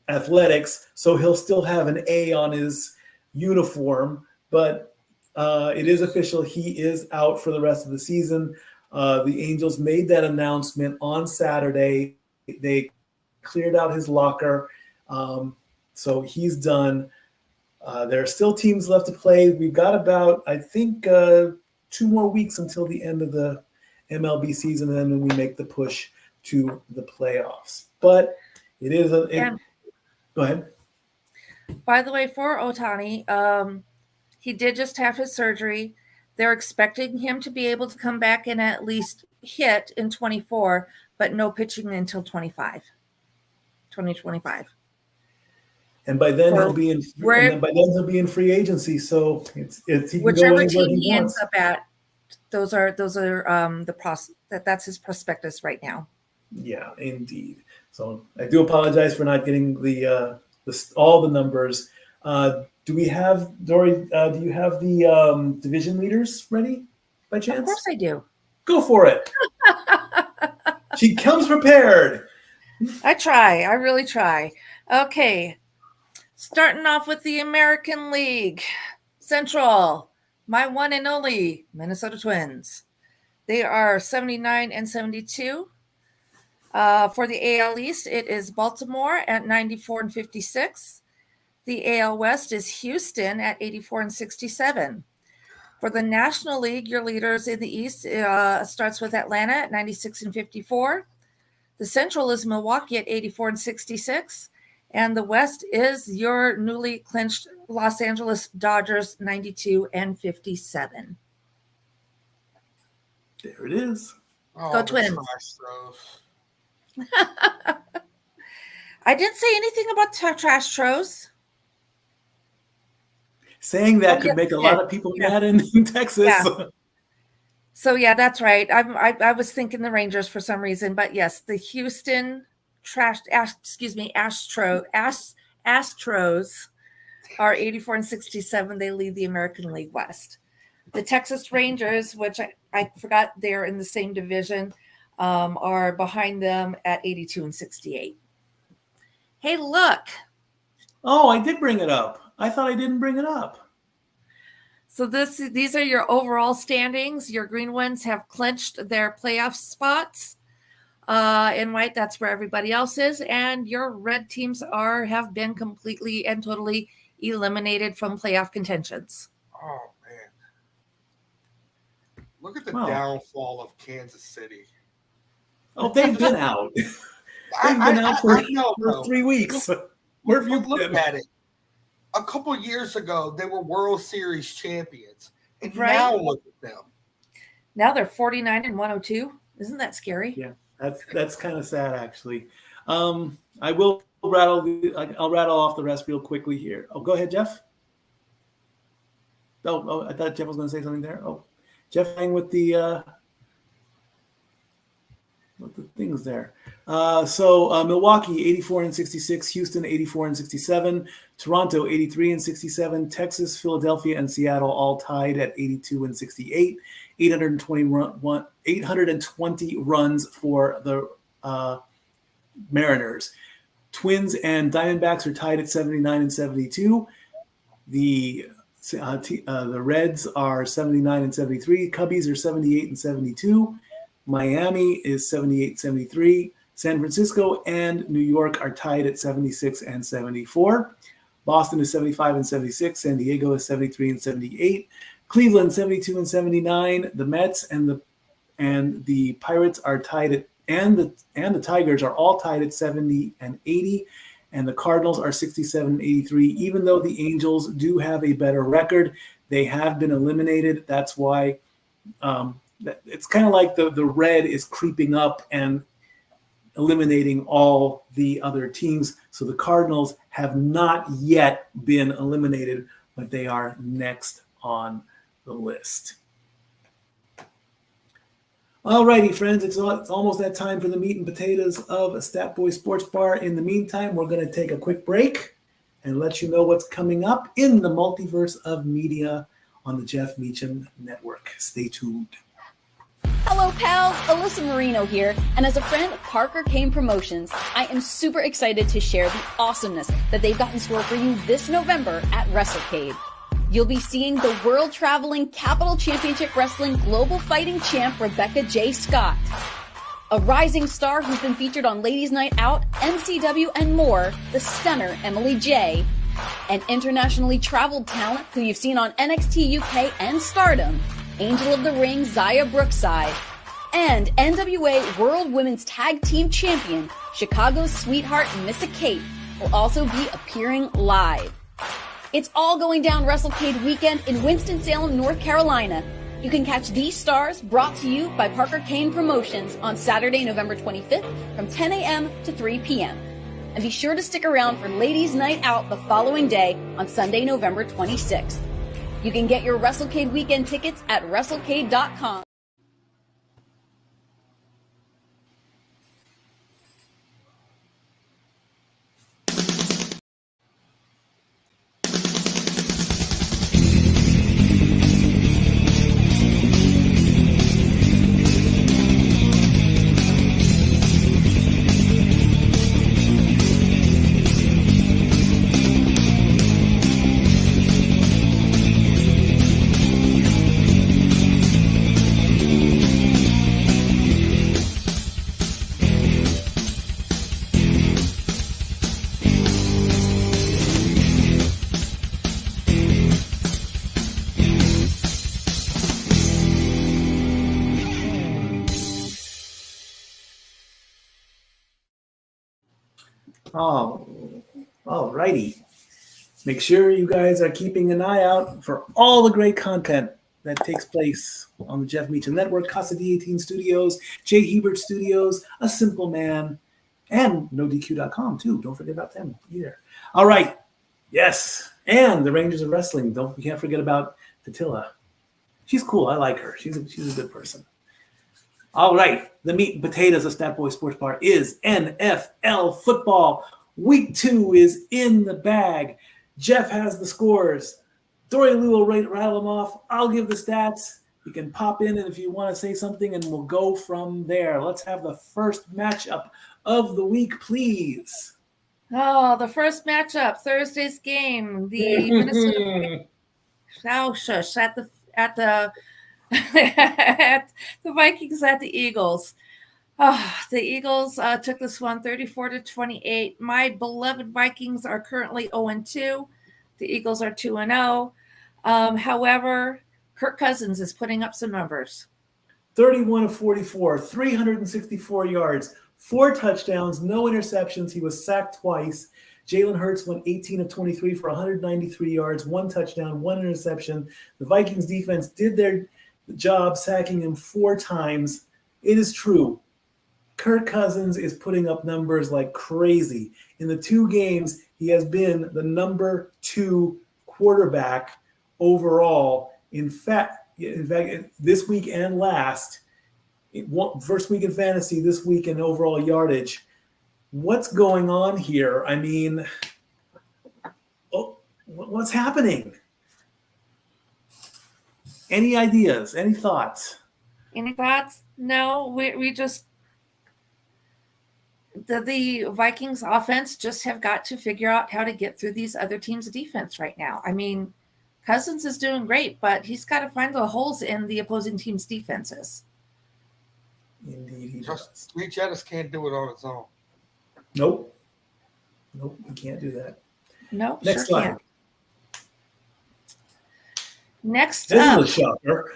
Athletics, so he'll still have an A on his uniform, but it is official. He is out for the rest of the season. The Angels made that announcement on Saturday. They cleared out his locker, so he's done. There are still teams left to play. We've got about, I think, 2 more weeks until the end of the MLB season, and then we make the push to the playoffs. But it is go ahead. By the way, for Ohtani, he did just have his surgery. They're expecting him to be able to come back and at least hit in 24, but no pitching until 2025. And by then he'll be in. By then he'll be in free agency. So it's he whichever can go team he ends wants. up at. That's his prospectus right now. Yeah, indeed. So I do apologize for not getting all the numbers. Do we have, Dori, do you have the division leaders ready by chance? Of course I do. Go for it. She comes prepared. I try. I really try. Okay. Starting off with the American League Central, my one and only Minnesota Twins. They are 79 and 72. For the AL East, it is Baltimore at 94 and 56. The AL West is Houston at 84 and 67. For the National League, your leaders in the East starts with Atlanta at 96 and 54. The Central is Milwaukee at 84 and 66. And the West is your newly clinched Los Angeles Dodgers, 92 and 57. There it is. Oh, Go Twins. I didn't say anything about trash tros. Saying that could make a lot of people mad in Texas. Yeah. So yeah, that's right. I was thinking the Rangers for some reason, but yes, the Houston Astros are 84 and 67. They lead the American League West. The Texas Rangers, which I forgot they're in the same division, are behind them at 82 and 68. Hey, look. Oh, I did bring it up. I thought I didn't bring it up. So these are your overall standings. Your green ones have clinched their playoff spots. In white, that's where everybody else is. And your red teams have been completely and totally eliminated from playoff contentions. Oh, man. Look at the downfall of Kansas City. Oh, they've been out. They've been out for 3 weeks. Where have you been? Look at it. A couple years ago, they were World Series champions. And now look at them. Now they're 49 and 102. Isn't that scary? Yeah, that's kind of sad, actually. I'll rattle off the rest real quickly here. Oh, go ahead, Jeff. Oh, I thought Jeff was going to say something there. Oh, Jeff hang with the things there. So Milwaukee 84 and 66, Houston 84 and 67, Toronto 83 and 67, Texas, Philadelphia, and Seattle all tied at 82 and 68. 820 runs for the Mariners. Twins and Diamondbacks are tied at 79 and 72. The Reds are 79 and 73. Cubbies are 78 and 72. Miami is 78 73. San Francisco and New York are tied at 76 and 74. Boston is 75 and 76. San Diego is 73 and 78. Cleveland 72 and 79. The Mets and the Pirates are tied at and the Tigers are all tied at 70 and 80. And the Cardinals are 67 and 83. Even though the Angels do have a better record, they have been eliminated. That's why it's kind of like the red is creeping up and eliminating all the other teams. So the Cardinals have not yet been eliminated, but they are next on the list. All righty, friends, it's almost that time for the meat and potatoes of Stat Boy Sports Bar. In the meantime, we're going to take a quick break and let you know what's coming up in the multiverse of media on the Jeff Meacham Network. Stay tuned. Hello, pals. Alyssa Marino here. And as a friend of Parker Kane Promotions, I am super excited to share the awesomeness that they've got in store for you this November at WrestleCade. You'll be seeing the world-traveling Capital Championship Wrestling Global Fighting Champ Rebecca J. Scott, a rising star who's been featured on Ladies Night Out, MCW, and more, the stunner Emily J., an internationally traveled talent who you've seen on NXT UK and Stardom, Angel of the Ring Zaya Brookside, and NWA World Women's Tag Team Champion Chicago's sweetheart Missa Kate will also be appearing live. It's all going down WrestleCade weekend in Winston-Salem, North Carolina. You can catch these stars brought to you by Parker Kane Promotions on Saturday, November 25th from 10 a.m. to 3 p.m. And be sure to stick around for Ladies Night Out the following day on Sunday, November 26th. You can get your WrestleCade weekend tickets at WrestleCade.com. All righty. Make sure you guys are keeping an eye out for all the great content that takes place on the Jeff Meacham Network, Casa D-18 Studios, Jay Hebert Studios, A Simple Man, and NoDQ.com too. Don't forget about them either. All right. Yes. And the Rangers of Wrestling. We can't forget about Tatilla. She's cool. I like her. She's a good person. All right. The meat and potatoes of Stat Boy Sports Bar is NFL football. Week 2 is in the bag. Jeff has the scores. Dori Lou will rattle them off. I'll give the stats. You can pop in and if you want to say something, and we'll go from there. Let's have the first matchup of the week, please. Oh, the first matchup, Thursday's game, the Minnesota shush at the at the Vikings at the Eagles. Oh, the Eagles took this one 34-28. My beloved Vikings are currently 0-2. The Eagles are 2-0. However, Kirk Cousins is putting up some numbers. 31-44, 364 yards, 4 touchdowns, no interceptions. He was sacked twice. Jalen Hurts went 18 of 23 for 193 yards, 1 touchdown, 1 interception. The Vikings defense did their job, sacking him 4 times. It is true. Kirk Cousins is putting up numbers like crazy. In the 2 games, he has been the number 2 quarterback overall. In fact, this week and last, first week in fantasy, this week in overall yardage. What's going on here? I mean, what's happening? Any ideas? Any thoughts? Any thoughts? No, we just the Vikings offense just have got to figure out how to get through these other teams' defense right now. I mean, Cousins is doing great, but he's got to find the holes in the opposing team's defenses. Indeed, he does. Lee Jettis can't do it on his own. Nope, we can't do that. No, Next sure slide. can't. Next This up, is a shocker.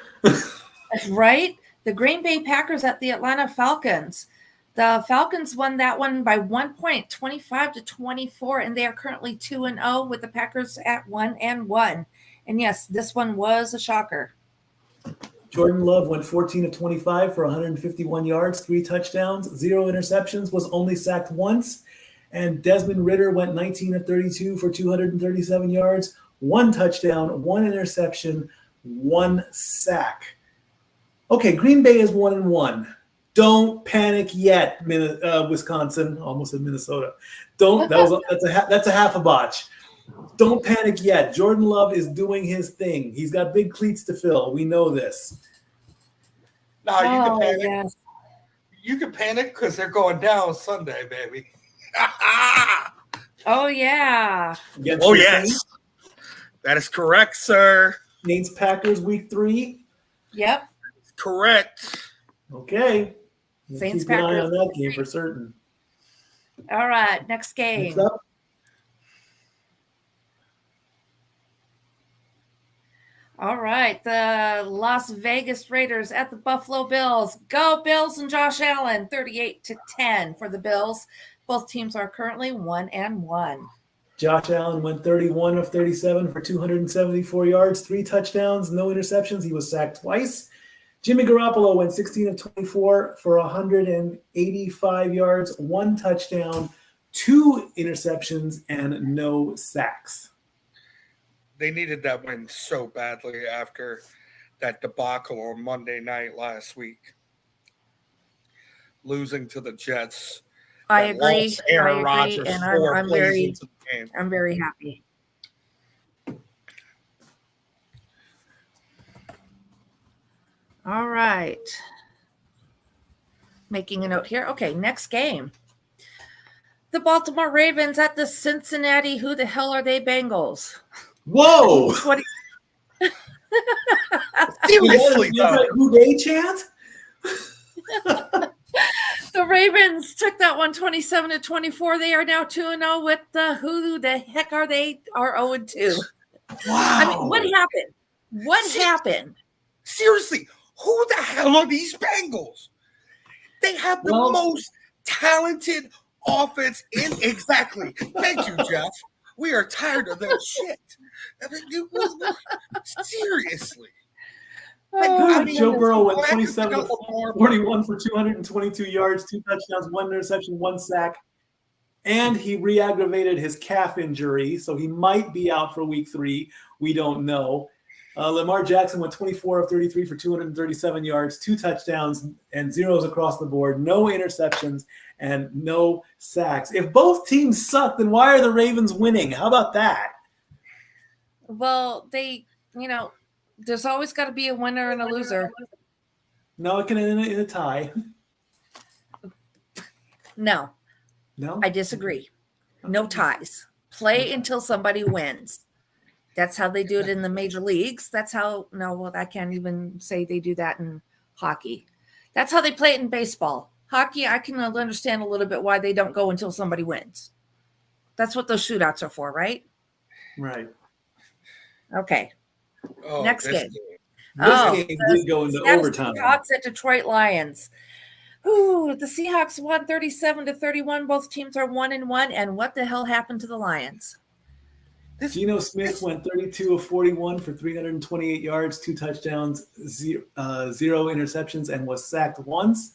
right? The Green Bay Packers at the Atlanta Falcons. The Falcons won that one by 1 point, 25-24, and they are currently 2-0 with the Packers at 1-1. And yes, this one was a shocker. Jordan Love went 14 of 25 for 151 yards, 3 touchdowns, 0 interceptions, was only sacked once. And Desmond Ridder went 19 of 32 for 237 yards, 1 touchdown, 1 interception, 1 sack. Okay, Green Bay is 1-1. Don't panic yet, Wisconsin. Almost in Minnesota. That's a half a botch. Don't panic yet. Jordan Love is doing his thing. He's got big cleats to fill. We know this. No, you can panic. Yes. You can panic because they're going down Sunday, baby. Oh, yeah. Against Oh, the yes. Saints. That is correct, sir. Saints Packers week 3. Yep. Correct. Okay. We'll Saints keep an eye Packers on that week game 3. for certain. All right. Next game. Next up, All right. The Las Vegas Raiders at the Buffalo Bills. Go Bills and Josh Allen, 38-10 for the Bills. Both teams are currently 1-1. Josh Allen went 31 of 37 for 274 yards, 3 touchdowns, no interceptions. He was sacked twice. Jimmy Garoppolo went 16 of 24 for 185 yards, 1 touchdown, 2 interceptions, and no sacks. They needed that win so badly after that debacle on Monday night last week. Losing to the Jets. I that agree. lost Aaron I agree, Rodgers and 4 I'm plays very, into the game. I'm very happy. All right. Making a note here. Okay, next game. The Baltimore Ravens at the Cincinnati. Who the hell are they, Bengals? Whoa! What? Seriously, though. Who they chant? The Ravens took that one 27-24. They are now 2-0 with the who the heck are they? Are 0-2. Wow. I mean, what happened? What happened? Seriously, who the hell are these Bengals? They have the most talented offense in exactly. Thank you, Jeff. We are tired of that shit. I mean, seriously. Joe Burrow went 27 of 41 for 222 yards, 2 touchdowns, 1 interception, 1 sack. And he re-aggravated his calf injury, so he might be out for week 3. We don't know. Lamar Jackson went 24 of 33 for 237 yards, 2 touchdowns, and zeros across the board. No interceptions and no sacks. If both teams suck, then why are the Ravens winning? How about that? Well, there's always got to be a winner and a loser. No, it can end in a tie. No, No? I disagree. No ties. Play until somebody wins. That's how they do it in the major leagues. I can't even say they do that in hockey. That's how they play it in baseball. Hockey, I can understand a little bit why they don't go until somebody wins. That's what those shootouts are for, right? Right. Okay. Oh, Next game. This game did go into overtime. Seahawks at Detroit Lions. Ooh, the Seahawks won 37-31. Both teams are 1-1. And what the hell happened to the Lions? Geno Smith went 32 of 41 for 328 yards, 2 touchdowns, 0 interceptions, and was sacked once.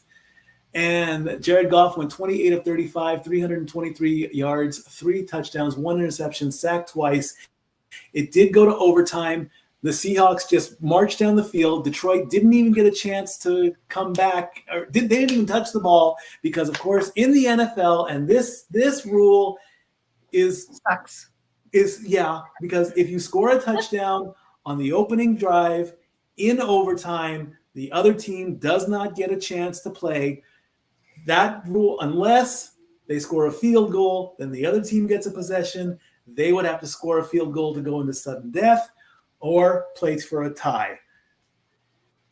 And Jared Goff went 28 of 35, 323 yards, 3 touchdowns, 1 interception, sacked twice. It did go to overtime. The Seahawks just marched down the field. Detroit didn't even get a chance to come back. They didn't even touch the ball because, of course, in the NFL, and this rule Sucks. Because if you score a touchdown on the opening drive in overtime, the other team does not get a chance to play. That rule, unless They score a field goal, then the other team gets a possession. They would have to score a field goal to go into sudden death or place for a tie.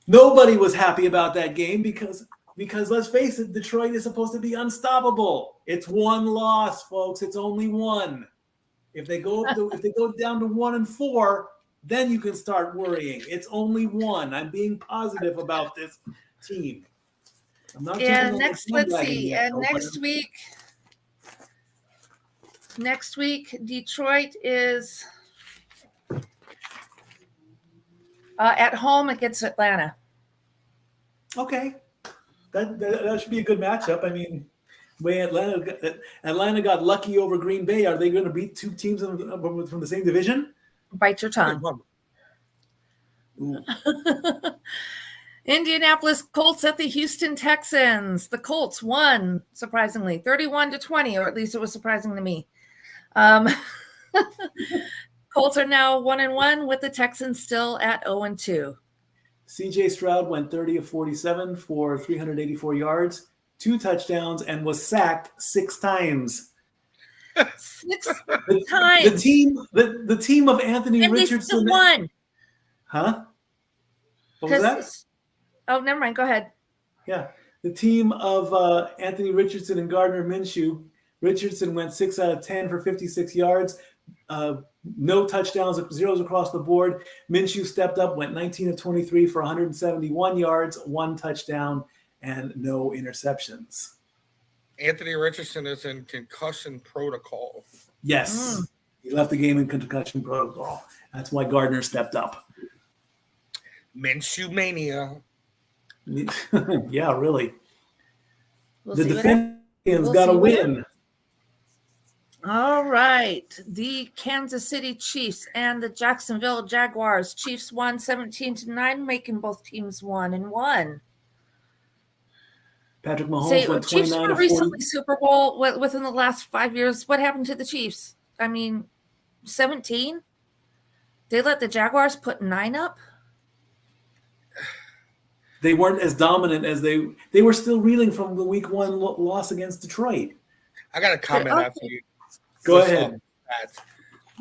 Nobody was happy about that game because let's face it, Detroit is supposed to be unstoppable. It's one loss, folks. It's only one. If they go down to 1-4, then you can start worrying. It's only one. I'm being positive about this team. I'm not Next week, Detroit is at home against Atlanta. Okay, that should be a good matchup. I mean, way Atlanta got lucky over Green Bay. Are they going to beat two teams from the same division? Bite your tongue. Indianapolis Colts at the Houston Texans. The Colts won, surprisingly, 31-20, or at least it was surprising to me. Colts are now 1-1 with the Texans still at 0-2. CJ Stroud went 30 of 47 for 384 yards, 2 touchdowns, and was sacked 6 times. 6 times. The team of Anthony and Richardson. They still won. Huh? What was that? Oh, never mind. Go ahead. Yeah. The team of Anthony Richardson and Gardner Minshew. Richardson went 6 out of 10 for 56 yards. No touchdowns, zeros across the board. Minshew stepped up, went 19 of 23 for 171 yards, 1 touchdown, and no interceptions. Anthony Richardson is in concussion protocol. Yes. He left the game in concussion protocol. That's why Gardner stepped up. Minshew mania. Yeah, really. We'll the defense got to win. All right. The Kansas City Chiefs and the Jacksonville Jaguars. Chiefs won 17-9, making both teams 1-1. Patrick Mahomes went 29 Chiefs to 40. were recently Super Bowl within the last 5 years. What happened to the Chiefs? I mean, 17? They let the Jaguars put 9 up? They weren't as dominant as they were still reeling from the week 1 loss against Detroit. I got a comment after you. Go ahead.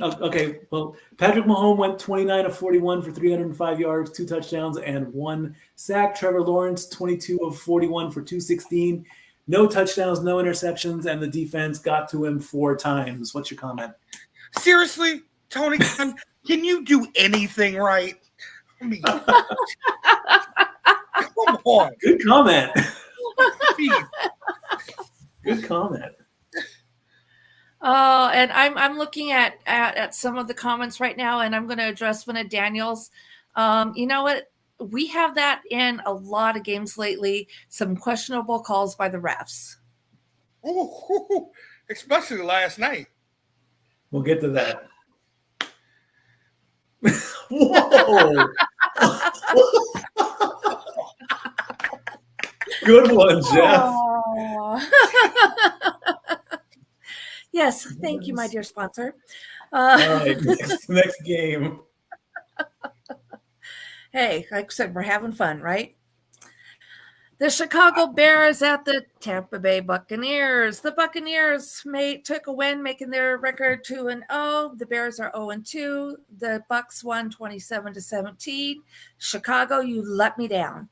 Okay. Well, Patrick Mahomes went 29 of 41 for 305 yards, 2 touchdowns, and 1 sack. Trevor Lawrence, 22 of 41 for 216. No touchdowns, no interceptions, and the defense got to him 4 times. What's your comment? Seriously, Tony, can you do anything right? I mean, come on. Good comment. Good comment. Oh, and I'm looking at some of the comments right now, and I'm going to address one of Daniel's. You know what? We have that in a lot of games lately. Some questionable calls by the refs. Ooh, especially last night. We'll get to that. Whoa! Good one, Jeff. Oh. Yes, thank you, my dear sponsor. All right, next game. Hey, like I said, we're having fun, right? The Chicago Bears at the Tampa Bay Buccaneers. The Buccaneers took a win, making their record 2-0. The Bears are 0-2. The Bucs won 27-17. Chicago, you let me down.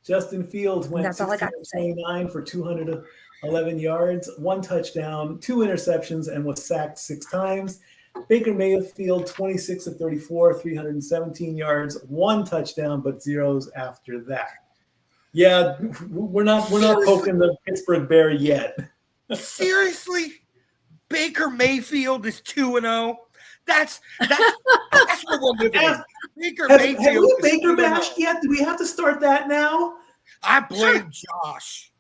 Justin Fields went 29 for 211 yards, 1 touchdown, 2 interceptions, and was sacked 6 times. Baker Mayfield, 26 of 34, 317 yards, 1 touchdown, but zeros after that. Yeah, we're not poking the Pittsburgh Bear yet. Seriously, Baker Mayfield is 2-0. That's what we're living in. Baker Mayfield. Have we Baker bashed yet? Do we have to start that now? I blame Josh.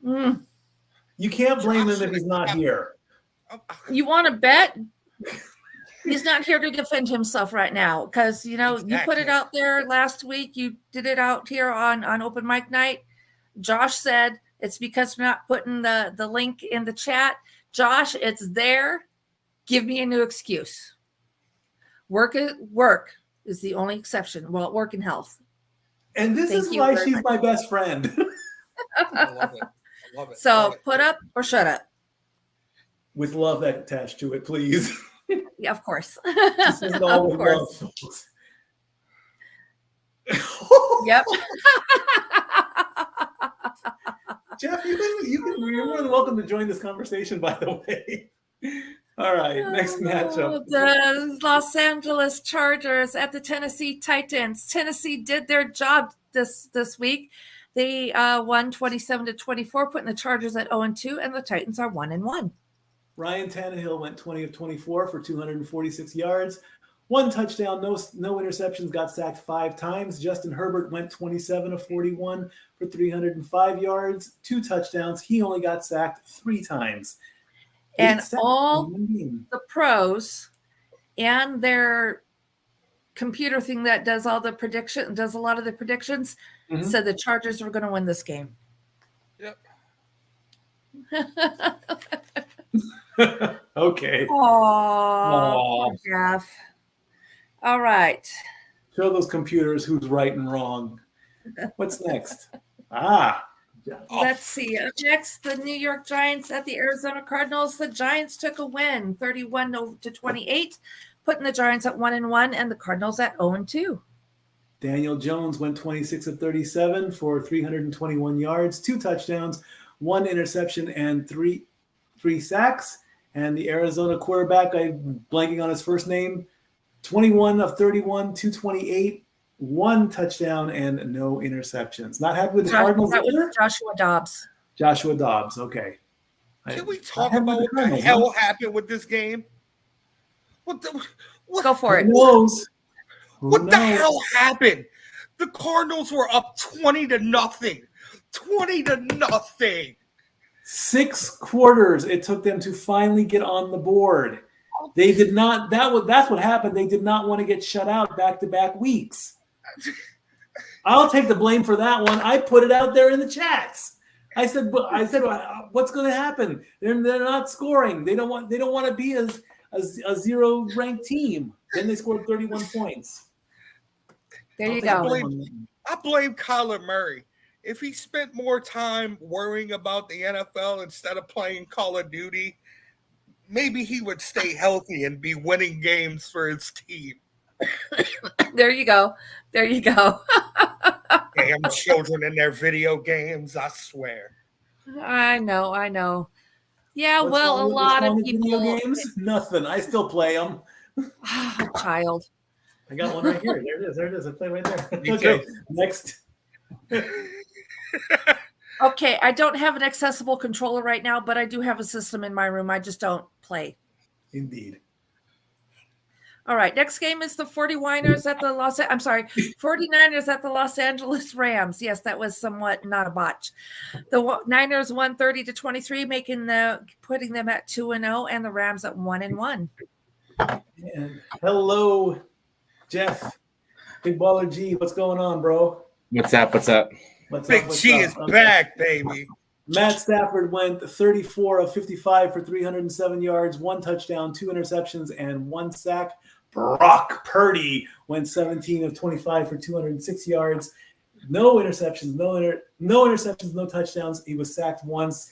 You can't blame him if he's not here. You want to bet? He's not here to defend himself right now because, you know, You put it out there last week. You did it out here on open mic night. Josh said it's because we're not putting the link in the chat. Josh, it's there. Give me a new excuse. Work is the only exception. Well, work and health. And this is why she's my best friend. I love it. Love it. So Love it. put up or shut up. With love attached to it, please. Yeah, of course. This is all Of with love, course. folks. Yep. Jeff, you're more than welcome to join this conversation, by the way. All right, next matchup. The Los Angeles Chargers at the Tennessee Titans. Tennessee did their job this week. They won 27-24, putting the Chargers at 0-2, and the Titans are 1-1. Ryan Tannehill went 20 of 24 for 246 yards. 1 touchdown, no interceptions, got sacked 5 times. Justin Herbert went 27 of 41 for 305 yards, 2 touchdowns. He only got sacked 3 times. And all the pros and their computer thing that does all the prediction, does a lot of the predictions, said the Chargers were going to win this game. Yep. Okay. Oh, Jeff. All right. Show those computers who's right and wrong. What's next? Let's see. Next, the New York Giants at the Arizona Cardinals. The Giants took a win, 31-28, putting the Giants at 1-1 and the Cardinals at 0-2. Daniel Jones went 26 of 37 for 321 yards, 2 touchdowns, 1 interception, and three sacks. And the Arizona quarterback, I'm blanking on his first name, 21 of 31, 228, 1 touchdown, and no interceptions. Not happy with the Cardinals. That was Joshua Dobbs. Joshua Dobbs, okay. Can we talk about what the hell happened with this game? What? Go for it. Who knows? What the hell happened? The Cardinals were up 20-0. 20-0. 6 quarters it took them to finally get on the board. They did not. That's what happened. They did not want to get shut out back-to-back weeks. I'll take the blame for that one. I put it out there in the chats. I said, what's going to happen? They're not scoring. They don't want to be a 0-ranked team. Then they scored 31 points. There you go. I blame Kyler Murray. If he spent more time worrying about the NFL instead of playing Call of Duty, maybe he would stay healthy and be winning games for his team. There you go. There you go. Damn children in their video games, I swear. I know. Yeah, What's well, a lot of people. Video games? Nothing. I still play them. Oh, child. I got one right here. There it is. I play right there. Okay, next. Okay, I don't have an accessible controller right now, but I do have a system in my room. I just don't play. Indeed. All right, next game is the 49ers at the Los Angeles Rams. Yes, that was somewhat not a botch. The Niners won 30-23, putting them at 2-0, and the Rams at 1-1. And hello, Jeff. Big Baller G, what's going on, bro? What's up? Big G is back, baby. Matt Stafford went 34 of 55 for 307 yards, 1 touchdown, 2 interceptions, and 1 sack. Brock Purdy went 17 of 25 for 206 yards, no interceptions, no touchdowns. He was sacked once.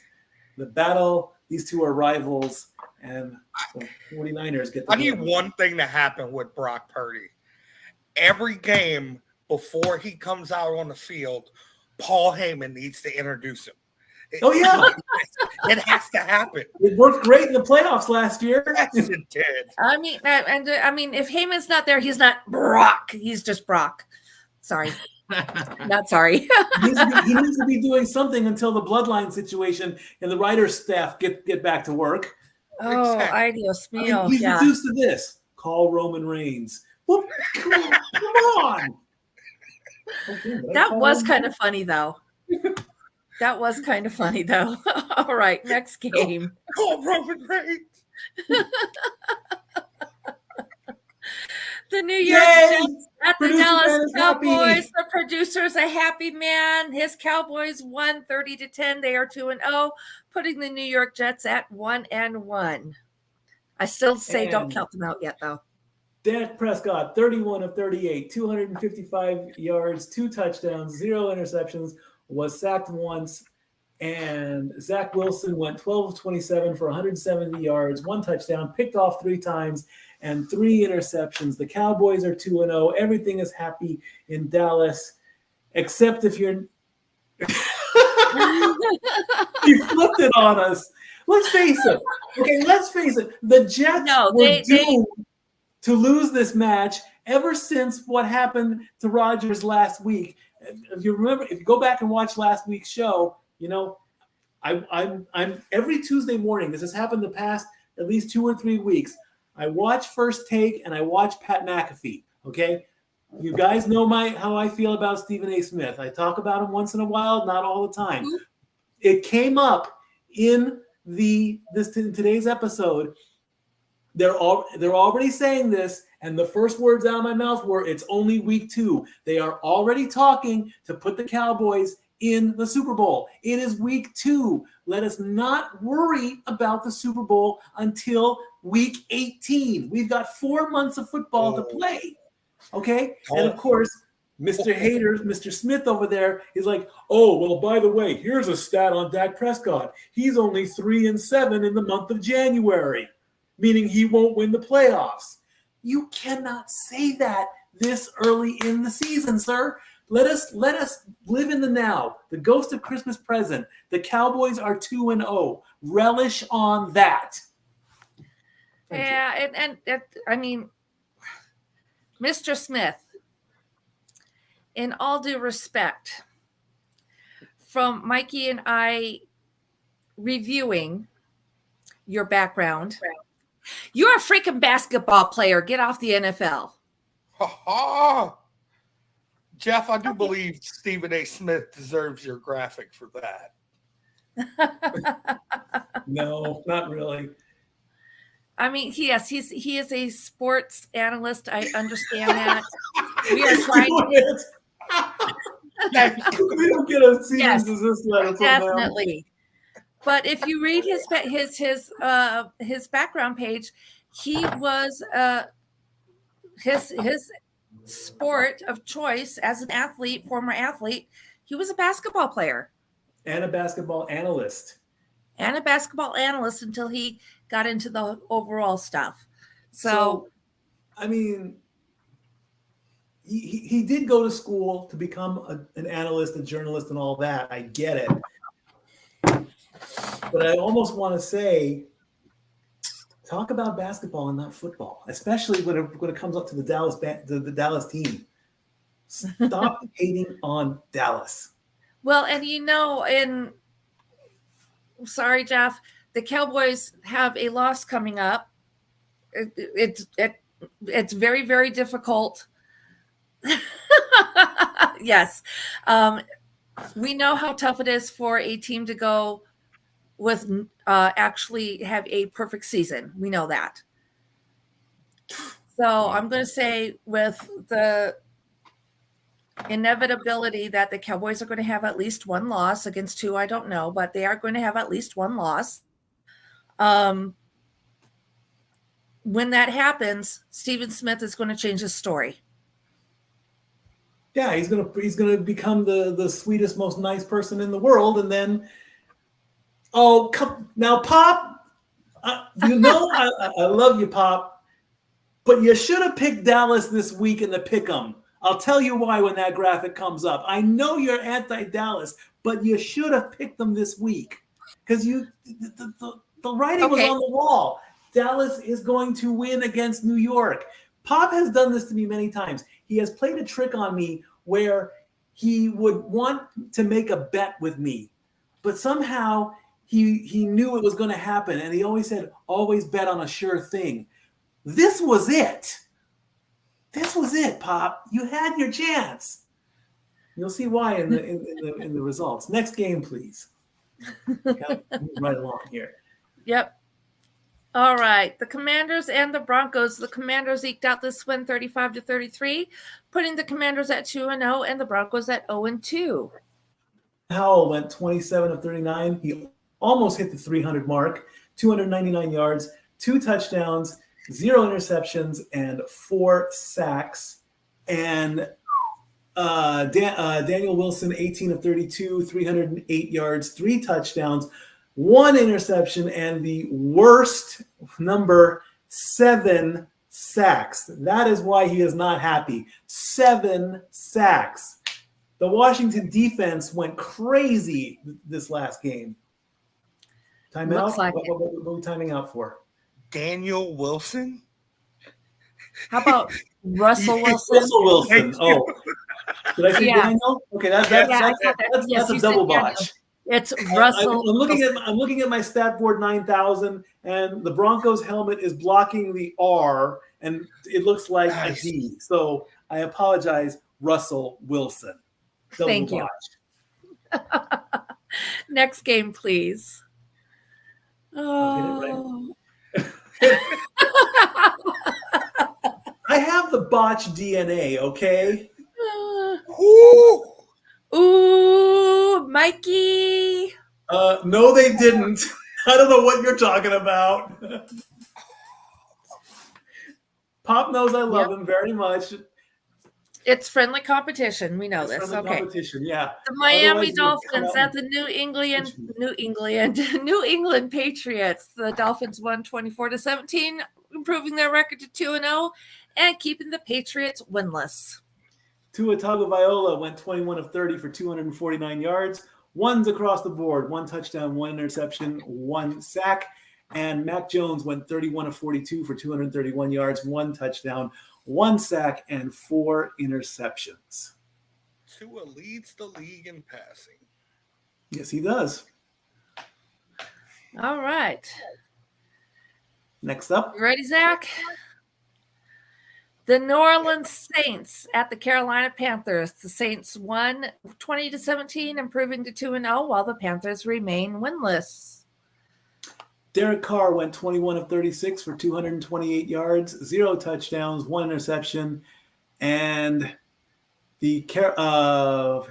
These two are rivals, and the 49ers get the I need one thing to happen with Brock Purdy. Every game before he comes out on the field, Paul Heyman needs to introduce him. Oh, yeah. It has to happen. It worked great in the playoffs last year. Yes, it did. I mean, if Heyman's not there, he's not Brock. He's just Brock. Sorry. Not sorry. He needs to be doing something until the bloodline situation and the writer's staff get back to work. Oh, Exactly. Dios mío. He's Yeah. reduced to this. Call Roman Reigns. Well, come on. Okay, That was kind of funny, though. All right, next game. Call Roman Reigns. The New York Yay! Jets at the Producer man Dallas is happy. Cowboys. The producer's a happy man. His Cowboys won 30-10. They are 2-0, putting the New York Jets at 1-1. I still say don't And- count them out yet, though. Dak Prescott, 31 of 38, 255 yards, 2 touchdowns, 0 interceptions, was sacked once, And Zach Wilson went 12 of 27 for 170 yards, 1 touchdown, picked off 3 times, and 3 interceptions. The Cowboys are 2-0. Everything is happy in Dallas, except if you're you flipped it on us. Let's face it. Okay, let's face it. The Jets were doomed to lose this match ever since what happened to Rodgers last week. If you remember, if you go back and watch last week's show, you know, I'm every Tuesday morning. This has happened the past at least 2 or 3 weeks. I watch First Take and I watch Pat McAfee. Okay, you guys know how I feel about Stephen A. Smith. I talk about him once in a while, not all the time. Mm-hmm. It came up in today's episode. They're already saying this, and the first words out of my mouth were, "It's only week 2." They are already talking to put the Cowboys in the Super Bowl. It is week 2. Let us not worry about the Super Bowl until week 18. We've got 4 months of football to play. Okay? And of course, Mr. Haters, Mr. Smith over there is like, "Oh, well, by the way, here's a stat on Dak Prescott. He's only 3-7 in the month of January, meaning he won't win the playoffs." You cannot say that this early in the season, sir. Let us live in the now. The ghost of Christmas present. The Cowboys are 2-0. Relish on that. And I mean, Mr. Smith, in all due respect, from Mikey and I reviewing your background, you're a freaking basketball player. Get off the NFL. Jeff, I do believe Stephen A. Smith deserves your graphic for that. No, not really. I mean, he is a sports analyst. I understand that. We are trying to. We don't get a serious as this letter. Definitely. But if you read his background page, he was his sport of choice as an athlete, former athlete. He was a basketball player and a basketball analyst. Until he got into the overall stuff. So I mean, he did go to school to become an analyst, a journalist, and all that. I get it. But I almost want to say, talk about basketball and not football, especially when it comes up to the Dallas team. Stop hating on Dallas. Well, and sorry, Jeff, the Cowboys have a loss coming up. It's very, very difficult. Yes. We know how tough it is for a team to go with actually have a perfect season. We know that. So I'm going to say, with the inevitability that the Cowboys are going to have at least one loss, against 2, I don't know, but they are going to have at least one loss. When that happens, Stephen Smith is going to change his story. Yeah, he's gonna become the sweetest, most nice person in the world, and then, oh, come now, Pop. I love you, Pop, but you should have picked Dallas this week in the pick'em. I'll tell you why when that graphic comes up. I know you're anti-Dallas, but you should have picked them this week because the writing was on the wall. Dallas is going to win against New York. Pop has done this to me many times. He has played a trick on me where he would want to make a bet with me, but somehow he knew it was going to happen, and he always said, "Always bet on a sure thing." This was it. This was it, Pop. You had your chance. You'll see why in the results. Next game, please. Right along here. Yep. All right. The Commanders and the Broncos. The Commanders eked out this win 35-33, putting the Commanders at 2-0 and the Broncos at 0-2. Howell went 27 of 39. He almost hit the 300 mark, 299 yards, 2 touchdowns, 0 interceptions, and 4 sacks. And Daniel Wilson, 18 of 32, 308 yards, 3 touchdowns, 1 interception, and the worst number, 7 sacks. That is why he is not happy. 7 sacks. The Washington defense went crazy this last game. Timeout? Looks like What are we timing out for? Daniel Wilson? How about Russell Wilson? Russell Wilson. Oh, did I say Yeah. Daniel? Okay, that's Yes, a you said double Daniel. botch. It's Russell. I'm looking at my stat board 9,000, and the Broncos helmet is blocking the R, and it looks like Nice. a D. So I apologize, Russell Wilson. Double Thank you. botch. Next game, please. I'll get it Oh. I have the botch DNA, okay? Ooh! Ooh, Mikey. No, they didn't. I don't know what you're talking about. Pop knows I love him very much. It's friendly competition. We know It's this. friendly Okay. competition, yeah. The Miami Otherwise, you would come Dolphins out at the New England Patriots. The Dolphins won 24-17, improving their record to 2-0 and keeping the Patriots winless. Tua Tagovailoa went 21 of 30 for 249 yards. Ones across the board, 1 touchdown, 1 interception, 1 sack. And Mac Jones went 31 of 42 for 231 yards, 1 touchdown, 1 sack, and 4 interceptions. Tua leads the league in passing. Yes, he does. All right. Next up, You ready, Zach? The New Orleans Saints at the Carolina Panthers. The Saints won 20-17, improving to 2-0, while the Panthers remain winless. Derek Carr went 21 of 36 for 228 yards, 0 touchdowns, 1 interception, and the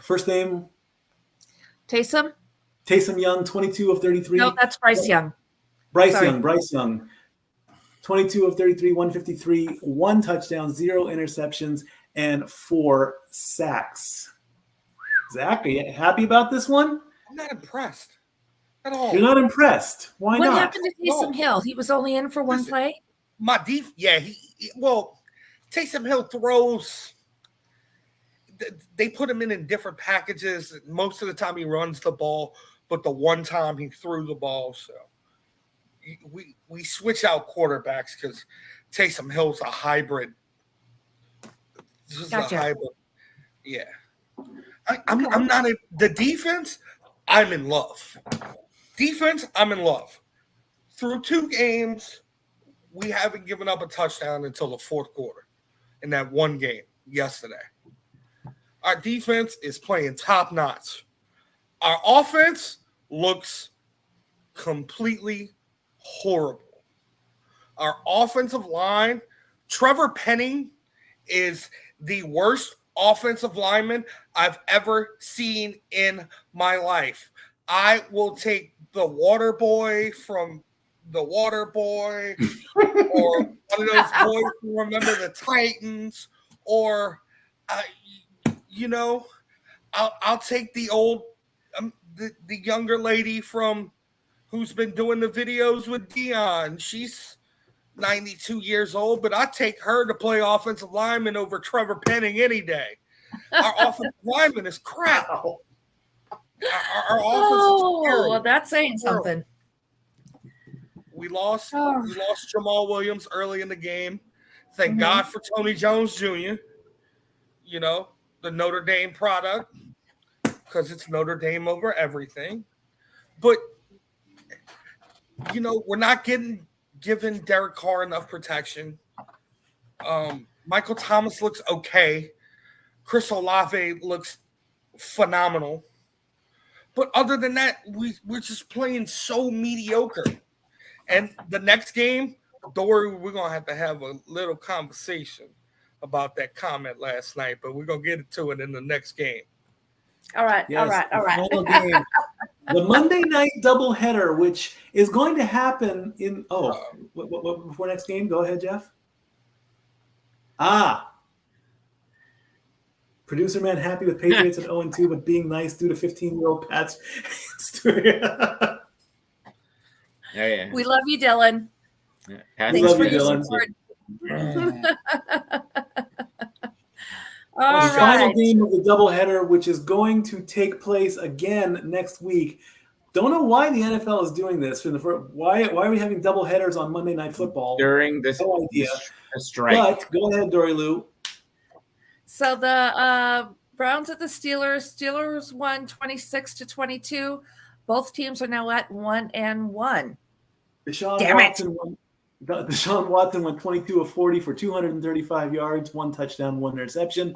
first name Taysom? Taysom Young, 22 of 33. No, that's Bryce Young. Bryce Sorry. Young, 22 of 33, 153, 1 touchdown, 0 interceptions, and 4 sacks. Zach, are you happy about this one? I'm not impressed at all. You're not impressed. Why What not? happened to Taysom Hill? He was only in for one Listen, play? Taysom Hill throws. They put him in different packages. Most of the time he runs the ball, but the one time he threw the ball. So we switch out quarterbacks because Taysom Hill's a hybrid. This is Gotcha. a hybrid. Yeah. I'm not in the defense. I'm in love. Defense, I'm in love. Through 2 games, we haven't given up a touchdown until the 4th quarter in that one game yesterday. Our defense is playing top notch. Our offense looks completely horrible. Our offensive line, Trevor Penning is the worst offensive lineman I've ever seen in my life. I will take the water boy from the water boy or one of those boys who remember the Titans, or I'll take the old the younger lady from who's been doing the videos with Dion. She's 92 years old, but I take her to play offensive lineman over Trevor Penning any day. Our offensive lineman is crap. Our offense is terrible. Well, that's saying something. We lost Jamal Williams early in the game. Thank God for Tony Jones Jr., the Notre Dame product, because it's Notre Dame over everything. But, we're not giving Derek Carr enough protection. Michael Thomas looks okay. Chris Olave looks phenomenal. But other than that, we're just playing so mediocre. And the next game, Dori, we're going to have a little conversation about that comment last night, but we're going to get to it in the next game. All right. Yes, final game. The Monday night doubleheader, which is going to happen in what before next game? Go ahead, Jeff. Producer man happy with Patriots at 0-2, but being nice due to 15-year-old Pats. Yeah. We love you, Dylan. Yeah. We Thanks love for you, your Dylan. support. The All final right. game of the doubleheader, which is going to take place again next week. Don't know why the NFL is doing this. Why are we having double headers on Monday Night Football? During this, No idea. this strike. But go ahead, Dori Lou. So the Browns at the Steelers. Steelers won 26-22. Both teams are now at 1-1. Deshaun Watson went 22 of 40 for 235 yards, 1 touchdown, 1 interception.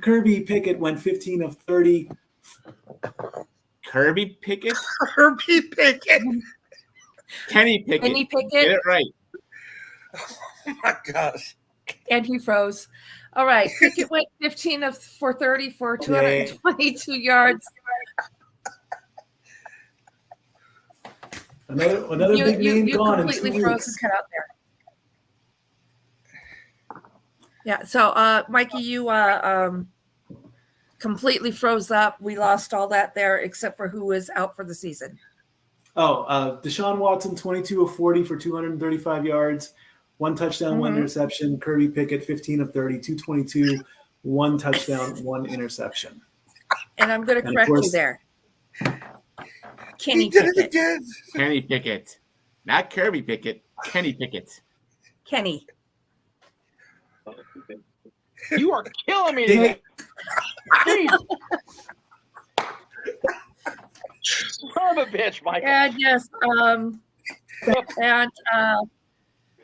Kirby Pickett went 15 of 30. Kirby Pickett? Kirby Pickett. Kenny Pickett. Kenny Pickett. Get it right. Oh my gosh. And he froze. All right. Pickett went 15 for 30 for 222 yards. Another big name gone in 2 completely froze weeks. and cut out there. Yeah. So, Mikey, you completely froze up. We lost all that there, except for who is out for the season. Deshaun Watson, 22 of 40 for 235 yards, 1 touchdown, 1 interception. Kirby Pickett, 15 of 30, 222, 1 touchdown, 1 interception. And I'm going to correct you there. Kenny He did it Pickett. again. Kenny Pickett. Not Kirby Pickett. Kenny Pickett. Kenny. You are killing me today. Jeez. Son of a bitch, Michael. And yes, and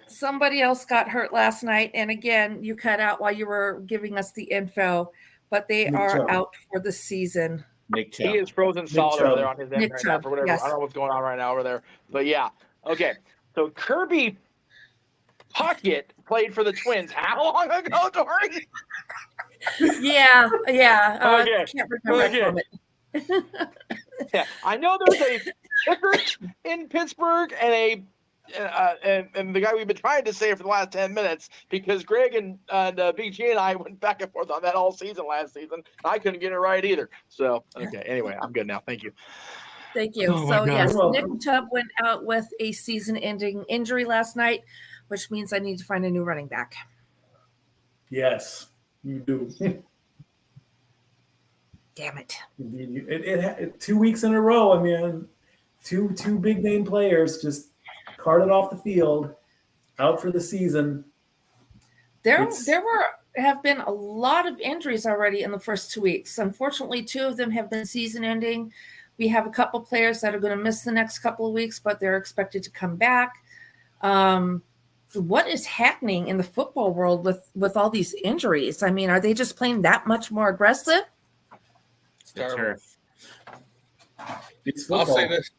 somebody else got hurt last night. And again, you cut out while you were giving us the info, but they Nick are Chubb. out for the season. Nick He Chubb. is frozen solid over Chubb. there on his end Nick right now Chubb, for whatever. yes. I don't know what's going on right now over there. But yeah. Okay. So Kirby Puckett played for the Twins. How long ago, Dory? Yeah. Okay. Can't remember Okay. from it. Yeah. I know there's a Pickert in Pittsburgh and and the guy we've been trying to say for the last 10 minutes because Greg and BG and I went back and forth on that all season last season. I couldn't get it right either. So, okay. Anyway, I'm good now. Thank you. Thank you. Oh, my So God. yes, You're Nick welcome. Chubb went out with a season-ending injury last night, which means I need to find a new running back. Yes, you do. Damn it. It 2 weeks in a row. I mean, two big name players just carted off the field, out for the season. There have been a lot of injuries already in the first 2 weeks. Unfortunately, 2 of them have been season-ending. We have a couple players that are going to miss the next couple of weeks, but they're expected to come back. What is happening in the football world with all these injuries? I mean, are they just playing that much more aggressive? The turf. It's I'll football. say this.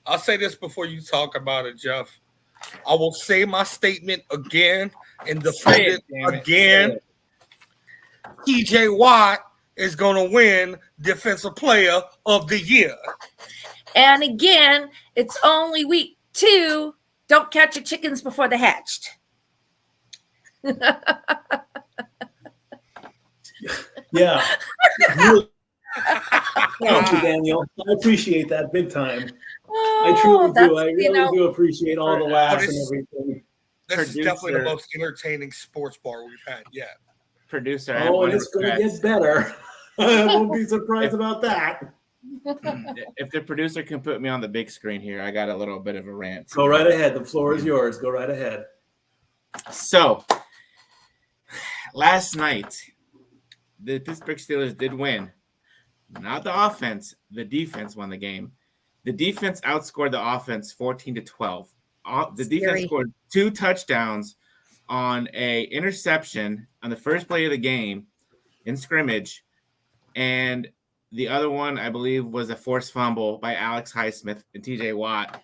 I'll say this before you talk about it, Jeff. I will say my statement again and defend it again. TJ Watt is going to win Defensive Player of the Year. And again, it's only week 2. Don't catch your chickens before they're hatched. Yeah. Thank you, Daniel. I appreciate that big time. I truly do. I really do appreciate all the laughs and everything. This is definitely the Producer. most entertaining sports bar we've had yet. Producer. I have Oh, one and it's going to request. get better. I won't be surprised about that. If the producer can put me on the big screen here, I got a little bit of a rant. Go right ahead. The floor is yours. Go right ahead. So, last night, the Pittsburgh Steelers did win. Not the offense. The defense won the game. The defense outscored the offense 14-12. The defense Scary. scored 2 touchdowns on a interception on the first play of the game in scrimmage, and the other one, I believe, was a forced fumble by Alex Highsmith and TJ Watt,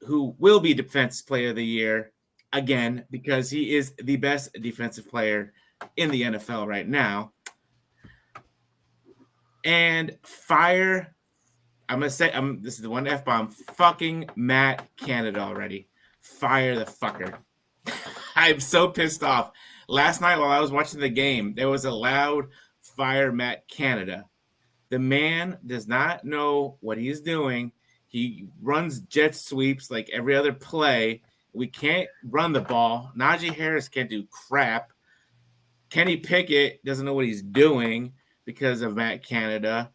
who will be Defensive Player of the Year again because he is the best defensive player in the NFL right now. And fire, I'm going to say, this is the one F-bomb, fucking Matt Canada already. Fire the fucker. I'm so pissed off. Last night while I was watching the game, there was a loud fire Matt Canada. The man does not know what he's doing. He runs jet sweeps like every other play. We can't run the ball. Najee Harris can't do crap. Kenny Pickett doesn't know what he's doing because of Matt Canada.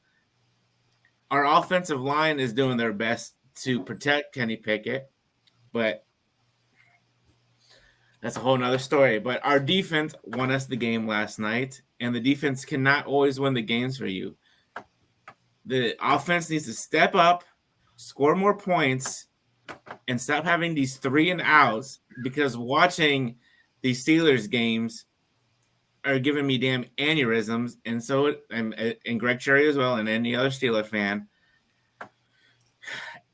Our offensive line is doing their best to protect Kenny Pickett, but that's a whole nother story. But our defense won us the game last night, and the defense cannot always win the games for you. The offense needs to step up, score more points, and stop having these 3 and outs, because watching these Steelers games are giving me damn aneurysms, and Greg Cherry as well, and any other Steeler fan.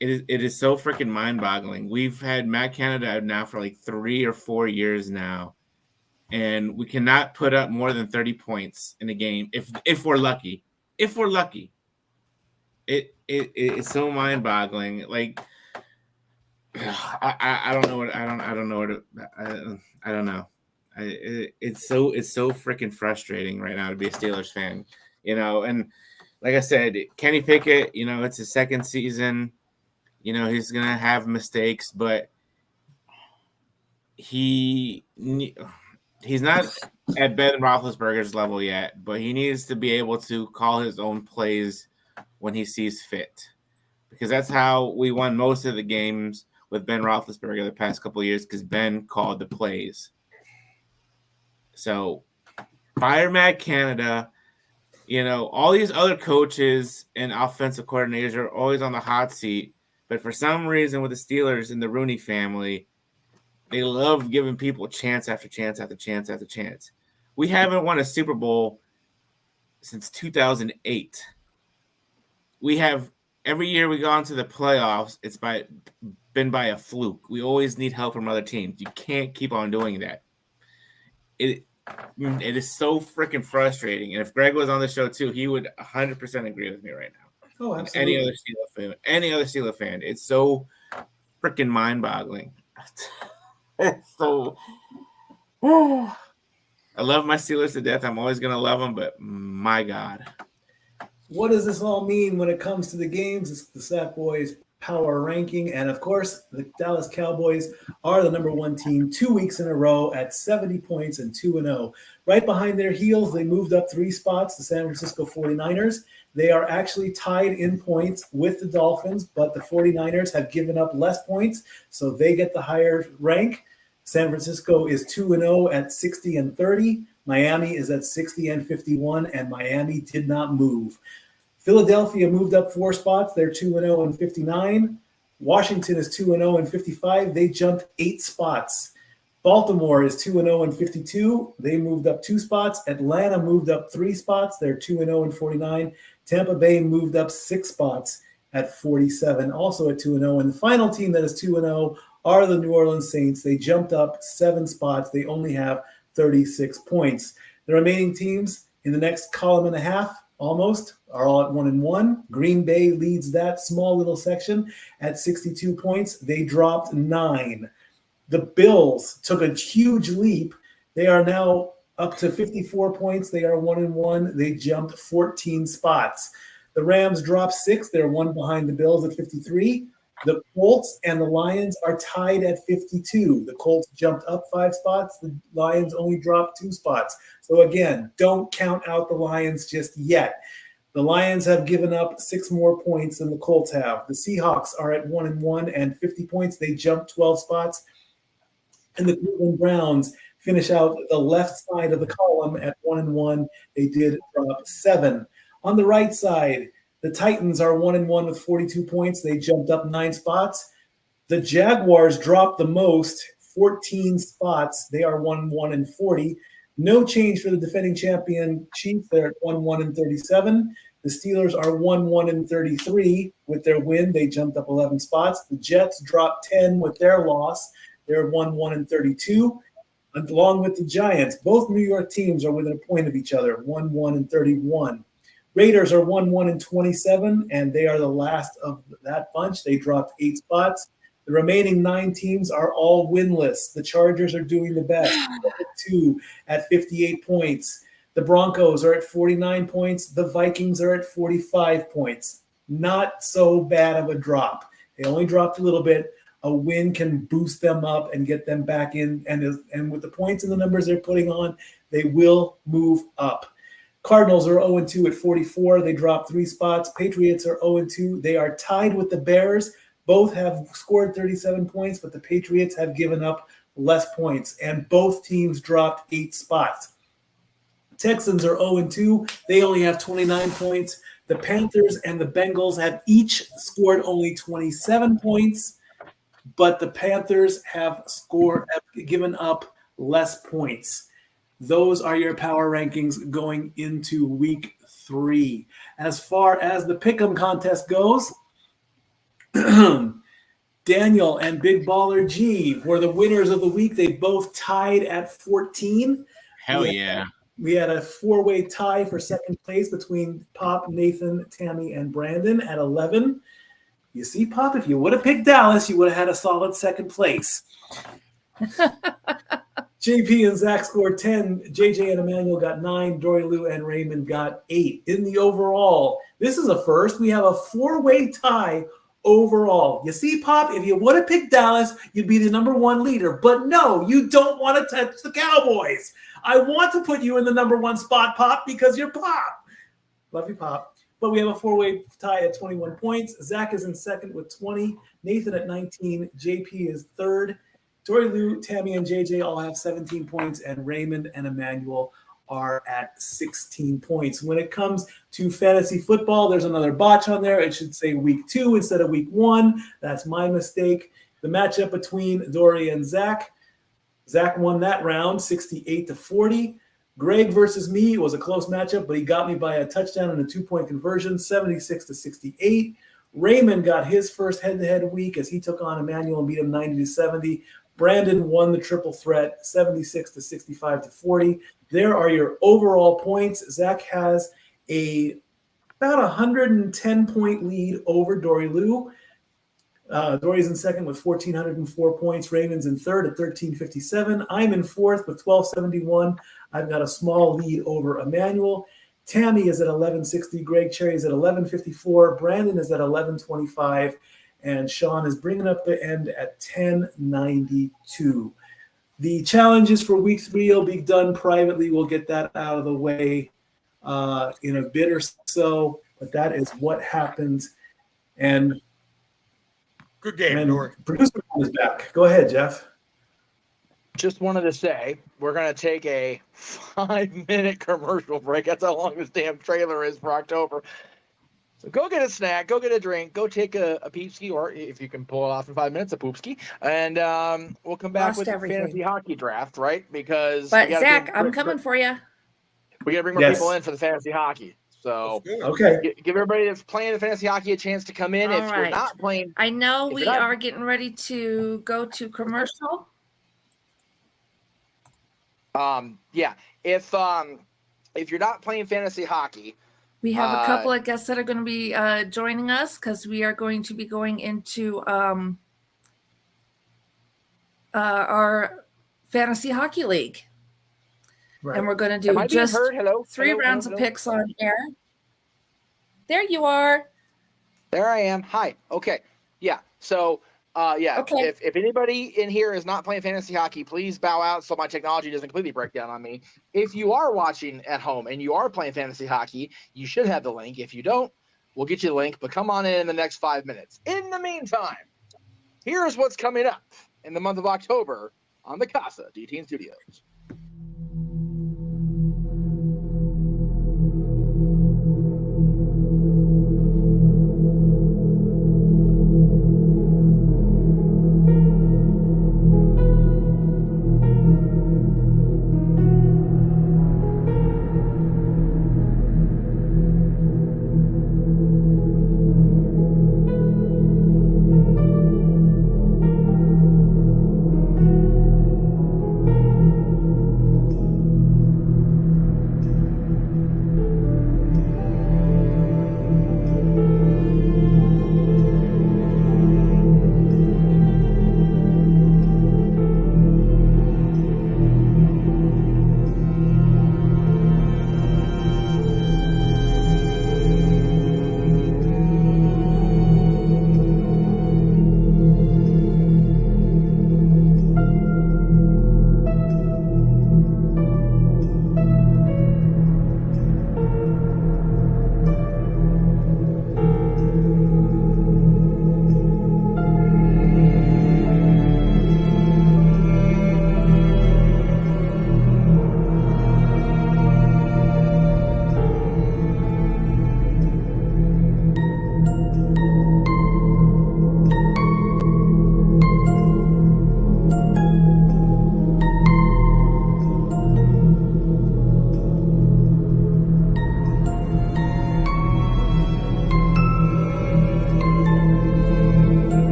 It is so freaking mind-boggling. We've had Matt Canada now for like 3 or 4 years now, and we cannot put up more than 30 points in a game if we're lucky. If we're lucky. It's so mind-boggling. Like, I don't know what I don't know. It's so freaking frustrating right now to be a Steelers fan, And like I said, Kenny Pickett, it's his second season. He's gonna have mistakes, but he's not at Ben Roethlisberger's level yet. But he needs to be able to call his own plays when he sees fit, because that's how we won most of the games with Ben Roethlisberger the past couple of years, because Ben called the plays. So fire Matt Canada. All these other coaches and offensive coordinators are always on the hot seat, but for some reason with the Steelers and the Rooney family, they love giving people chance after chance after chance after chance. We haven't won a Super Bowl since 2008. We have every year we go into the playoffs, it's been by a fluke. We always need help from other teams. You can't keep on doing that. It is so freaking frustrating. And if Greg was on the show too, he would 100% agree with me right now. Oh, absolutely. Any other Steelers fan, it's so freaking mind-boggling. It's so. I love my Steelers to death. I'm always gonna love them, but my God. What does this all mean when it comes to the games? It's the Sack Boys power ranking. And of course, the Dallas Cowboys are the number 1 team 2 weeks in a row at 70 points and 2-0. Right behind their heels, they moved up 3 spots, the San Francisco 49ers. They are actually tied in points with the Dolphins, but the 49ers have given up less points, so they get the higher rank. San Francisco is 2-0 at 60 and 30. Miami is at 60 and 51, and Miami did not move. Philadelphia moved up 4 spots. They're 2-0 and 59. Washington is 2-0 and 55. They jumped 8 spots. Baltimore is 2-0 and 52. They moved up 2 spots. Atlanta moved up 3 spots. They're 2-0 and 49. Tampa Bay moved up 6 spots at 47, also at 2-0. And the final team that is 2-0 are the New Orleans Saints. They jumped up 7 spots. They only have 36 points. The remaining teams in the next column and a half almost are all at 1-1. Green Bay leads that small little section at 62 points. They dropped 9. The Bills took a huge leap. They are now up to 54 points. They are 1-1. They jumped 14 spots. The Rams dropped 6. They're 1 behind the Bills at 53. The Colts and the Lions are tied at 52. The Colts jumped up 5 spots. The Lions only dropped 2 spots. So again, don't count out the Lions just yet. The Lions have given up 6 more points than the Colts have. The Seahawks are at 1-1 and 50 points. They jumped 12 spots. And the Cleveland Browns finish out the left side of the column at 1-1. They did drop 7. On the right side, the Titans are 1-1 with 42 points. They jumped up 9 spots. The Jaguars dropped the most, 14 spots. They are 1-1 and 40. No change for the defending champion Chiefs. They're at 1-1 and 37. The Steelers are 1-1 and 33 with their win. They jumped up 11 spots. The Jets dropped 10 with their loss. They're 1-1 and 32. Along with the Giants, both New York teams are within a point of each other, 1-1 and 31. Raiders are 1-1 and 27, and they are the last of that bunch. They dropped 8 spots. The remaining 9 teams are all winless. The Chargers are doing the best, 2 at 58 points. The Broncos are at 49 points. The Vikings are at 45 points. Not so bad of a drop. They only dropped a little bit. A win can boost them up and get them back in. And with the points and the numbers they're putting on, they will move up. Cardinals are 0-2 at 44. They dropped 3 spots. Patriots are 0-2. They are tied with the Bears. Both have scored 37 points, but the Patriots have given up less points. And both teams dropped 8 spots. Texans are 0-2. They only have 29 points. The Panthers and the Bengals have each scored only 27 points, but the Panthers have given up less points. Those are your power rankings going into week 3. As far as the Pick'em contest goes, Daniel and Big Baller G were the winners of the week. They both tied at 14. Hell yeah. We had a 4-way tie for second place between Pop, Nathan, Tammy, and Brandon at 11. You see, Pop, if you would have picked Dallas, you would have had a solid second place. JP and Zach scored 10. JJ and Emmanuel got 9. Dori Lou and Raymond got 8. In the overall, this is a first. We have a 4-way tie overall. You see, Pop, if you would have picked Dallas, you'd be the number 1 leader. But no, you don't want to touch the Cowboys. I want to put you in the number 1 spot, Pop, because you're Pop. Love you, Pop. But we have a 4-way tie at 21 points. Zach is in second with 20. Nathan at 19. JP is third. Dori Lou, Tammy, and JJ all have 17 points, and Raymond and Emmanuel are at 16 points. When it comes to fantasy football, there's another botch on there. It should say week 2 instead of week 1. That's my mistake. The matchup between Dori and Zach. Zach won that round, 68-40. Greg versus me was a close matchup, but he got me by a touchdown and a 2-point conversion, 76-68. Raymond got his first head-to-head week as he took on Emmanuel and beat him 90-70. Brandon won the triple threat, 76-65-40. There are your overall points. Zach has about 110-point lead over Dori Lou. Dori's in second with 1,404 points. Raymond's in third at 1,357. I'm in fourth with 1,271. I've got a small lead over Emmanuel. Tammy is at 1,160. Greg Cherry is at 1,154. Brandon is at 1,125. And Sean is bringing up the end at 1,092. The challenges for week 3 will be done privately. We'll get that out of the way in a bit or so. But that is what happens. And good game, Dori. Producer is back. Go ahead, Jeff. Just wanted to say we're going to take a 5-minute commercial break. That's how long this damn trailer is for October. So go get a snack, go get a drink, go take a peepski, or if you can pull it off in 5 minutes, a poopski. And we'll come back with the fantasy hockey draft, right? Because Zach, I'm coming for you. We got to bring more people in for the fantasy hockey. So okay, give everybody that's playing the fantasy hockey a chance to come in. All if you're not playing, I know we are getting ready to go to commercial. Yeah. If you're not playing fantasy hockey, we have a couple of guests that are going to be joining us because we are going to be going into our fantasy hockey league. Right. And we're going to do just 3 rounds of picks on air. There you are. There I am. Hi. Okay. Yeah. So, okay. If anybody in here is not playing fantasy hockey, please bow out so my technology doesn't completely break down on me. If you are watching at home and you are playing fantasy hockey, you should have the link. If you don't, we'll get you the link, but come on in the next 5 minutes. In the meantime, here's what's coming up in the month of October on the Casa D-18 Studios.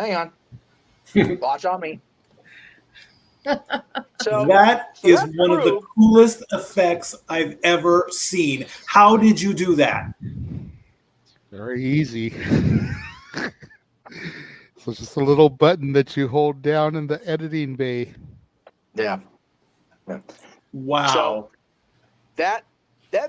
Hang on. Watch on me. So That is that's one of the proof. coolest effects I've ever seen. How did you do that? Very easy. So it's just a little button that you hold down in the editing bay. Yeah. Wow. So that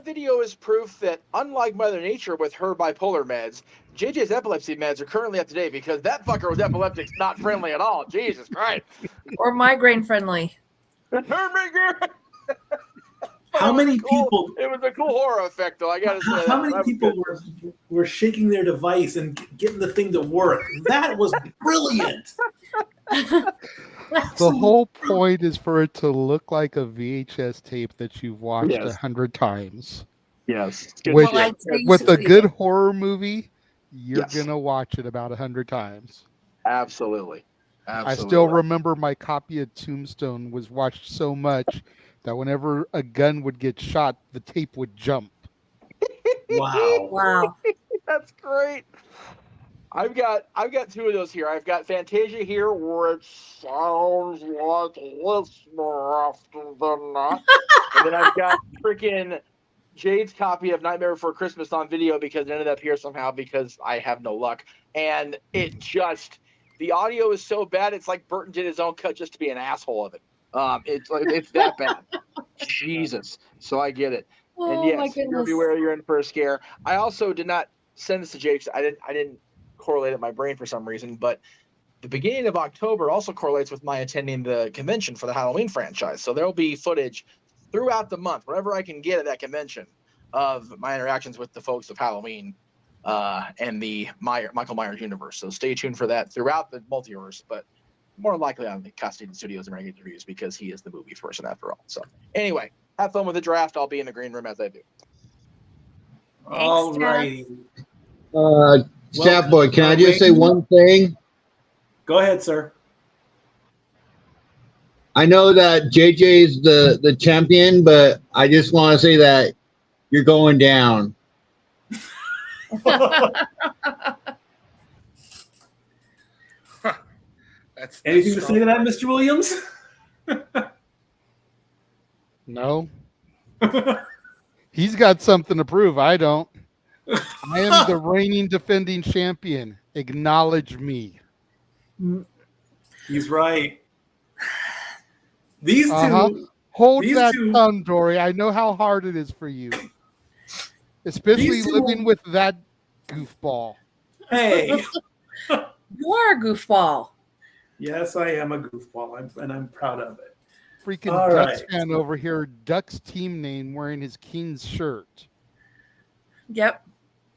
video is proof that unlike Mother Nature with her bipolar meds, JJ's epilepsy meds are currently up to date because that fucker was epileptic, not friendly at all. Jesus Christ. Or migraine friendly. How many Cool. people? It was a cool horror effect, though. I gotta say. How many people were shaking their device and getting the thing to work? That was brilliant. The whole point is for it to look like a VHS tape that you've watched 100 times. Yes. With, Well, I'd say with a 60. good horror movie, you're Yes. gonna watch it about 100 times. Absolutely. I still remember my copy of Tombstone was watched so much that whenever a gun would get shot, the tape would jump. Wow. Wow. That's great. I've got two of those here. I've got Fantasia here, where it sounds like this more often than not. And then I've got freaking Jade's copy of Nightmare Before Christmas on video because it ended up here somehow because I have no luck. And it just, the audio is so bad, it's like Burton did his own cut just to be an asshole of it. It's that bad. Jesus. So I get it. Oh, And my yes, goodness. beware, you're in for a scare. I also did not send this to Jake. I didn't correlate it in my brain for some reason, but the beginning of October also correlates with my attending the convention for the Halloween franchise. So there'll be footage throughout the month, wherever I can get at that convention, of my interactions with the folks of Halloween and the Michael Myers universe. So stay tuned for that throughout the multiverse, but more likely on the Casa D-18 Studios and regular reviews because he is the movie person after all. So anyway, have fun with the draft. I'll be in the green room as I do. All righty. Stat Boy, can I just say one thing? Go ahead, sir. I know that JJ is the champion, but I just want to say that you're going down. That's Anything to say to that, Mr. Williams? No. He's got something to prove. I don't. I am the reigning defending champion. Acknowledge me. He's right. These two. Hold these that two- tongue, Dory. I know how hard it is for you. Especially These two- living with that goofball. Hey. You are a goofball. Yes, I am a goofball, and I'm proud of it. Freaking All Ducks right. fan over here, Ducks team name wearing his Kings shirt. Yep.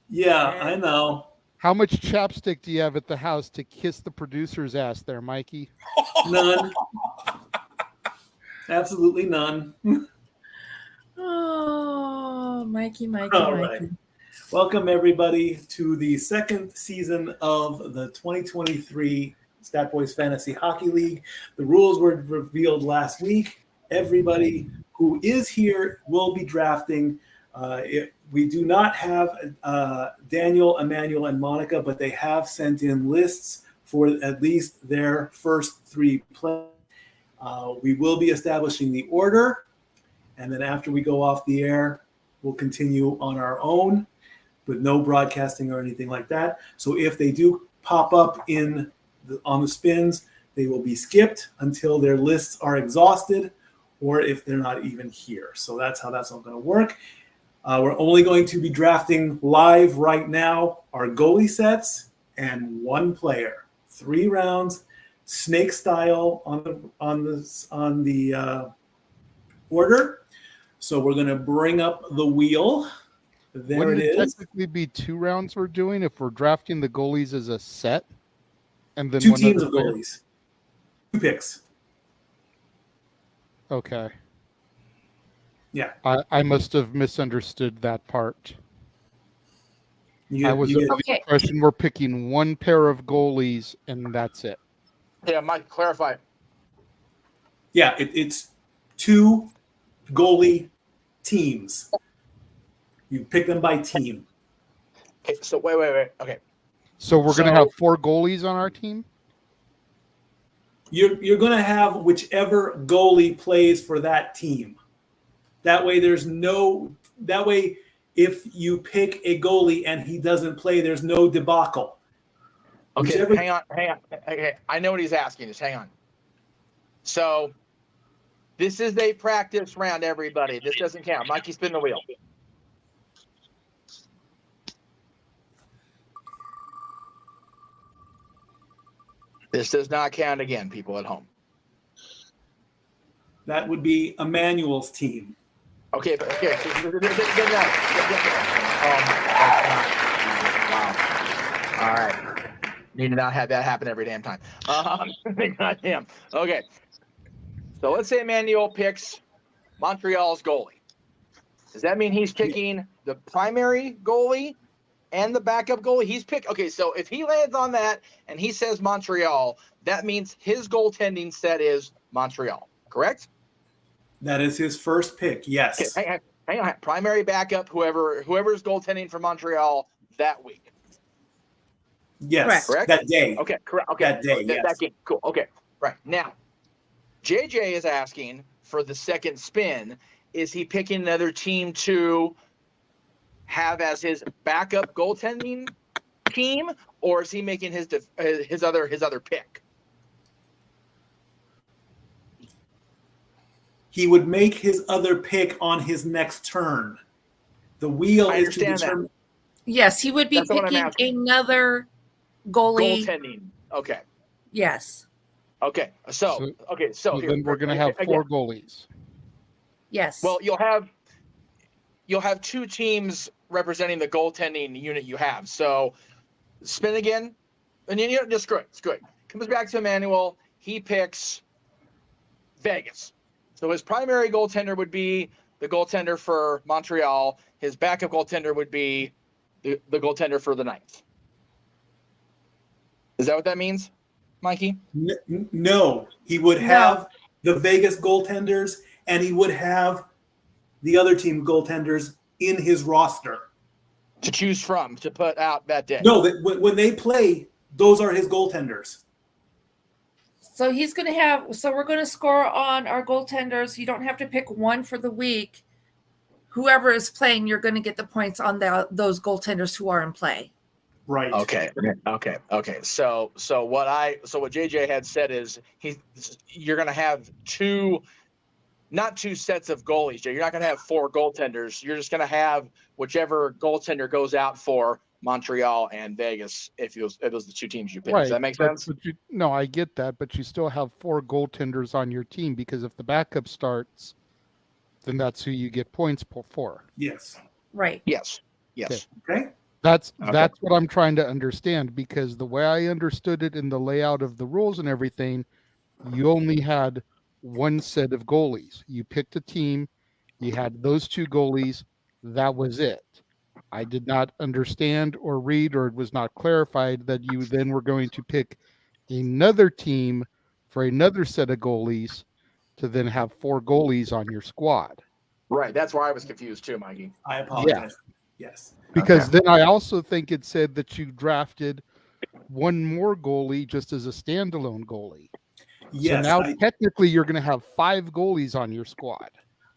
Yeah, I know. How much chapstick do you have at the house to kiss the producer's ass there, Mikey? None. Absolutely none. Oh, Mikey. All right. Welcome, everybody, to the second season of the 2023 Stat Boys Fantasy Hockey League. The rules were revealed last week. Everybody who is here will be drafting. We do not have Daniel, Emmanuel, and Monica, but they have sent in lists for at least their first three players. We will be establishing the order, and then after we go off the air, we'll continue on our own with no broadcasting or anything like that. So if they do pop up on the spins, they will be skipped until their lists are exhausted, or if they're not even here. So that's how that's all going to work. We're only going to be drafting live right now our goalie sets and one player, 3 rounds, snake style on the order. So we're going to bring up the wheel. There Wouldn't it it is. technically be 2 rounds we're doing if we're drafting the goalies as a set? And then 2 one teams other of player? goalies. 2 picks. Okay. Yeah. I must have misunderstood that part. I was you under get- the impression we're picking 1 pair of goalies and that's it. Yeah, Mike, clarify. Yeah, it's 2 goalie teams. You pick them by team. Okay, so wait. Okay. So we're going to have 4 goalies on our team? You're going to have whichever goalie plays for that team. That way, if you pick a goalie and he doesn't play, there's no debacle. Okay, hang on. Okay, I know what he's asking. Just hang on. So, this is a practice round, everybody. This doesn't count. Mikey, spin the wheel. This does not count again, people at home. That would be Emmanuel's team. Okay, but okay. Oh, wow. All right. Need to not have that happen every damn time. Goddamn. Okay. So let's say Emmanuel picks Montreal's goalie. Does that mean he's picking the primary goalie and the backup goalie? Okay, so if he lands on that and he says Montreal, that means his goaltending set is Montreal, correct? That is his first pick, yes. Okay, hang on. Primary, backup, whoever's goaltending for Montreal that week. Yes, correct. That day. Okay, correct. Okay, that day. Yes. That game. Cool. Okay, right now, JJ is asking for the second spin. Is he picking another team to have as his backup goaltending team, or is he making his other pick? He would make his other pick on his next turn. The wheel is to determine. That. Yes, he would be picking another goalie. Goaltending. Okay. Yes. Okay. So then we're going to have four goalies. Yes. Well, you'll have two teams representing the goaltending unit you have. So spin again, and then just screw it. Screw it. Comes back to Emmanuel. He picks Vegas. So his primary goaltender would be the goaltender for Montreal. His backup goaltender would be the goaltender for the Knights. Is that what that means, Mikey? No, he would have the Vegas goaltenders, and he would have the other team goaltenders in his roster to choose from to put out that day. No, when they play, those are his goaltenders. So he's going to have. So we're going to score on our goaltenders. You don't have to pick one for the week. Whoever is playing, you're going to get the points on those goaltenders who are in play. Right. Okay. So what JJ had said is you're going to have not two sets of goalies, Jay. You're not going to have four goaltenders. You're just going to have whichever goaltender goes out for Montreal and Vegas if it was the two teams you picked. Right. Does that make sense? No, I get that, but you still have four goaltenders on your team because if the backup starts, then that's who you get points for. Yes. Right. Yes. Okay. That's what I'm trying to understand, because the way I understood it in the layout of the rules and everything, you only had one set of goalies. You picked a team, you had those two goalies, that was it. I did not understand or read, or it was not clarified that you then were going to pick another team for another set of goalies to then have four goalies on your squad. Right. That's where I was confused too, Mikey. I apologize. Yeah. Yes. Because then I also think it said that you drafted one more goalie just as a standalone goalie. Yes. So now technically you're going to have five goalies on your squad.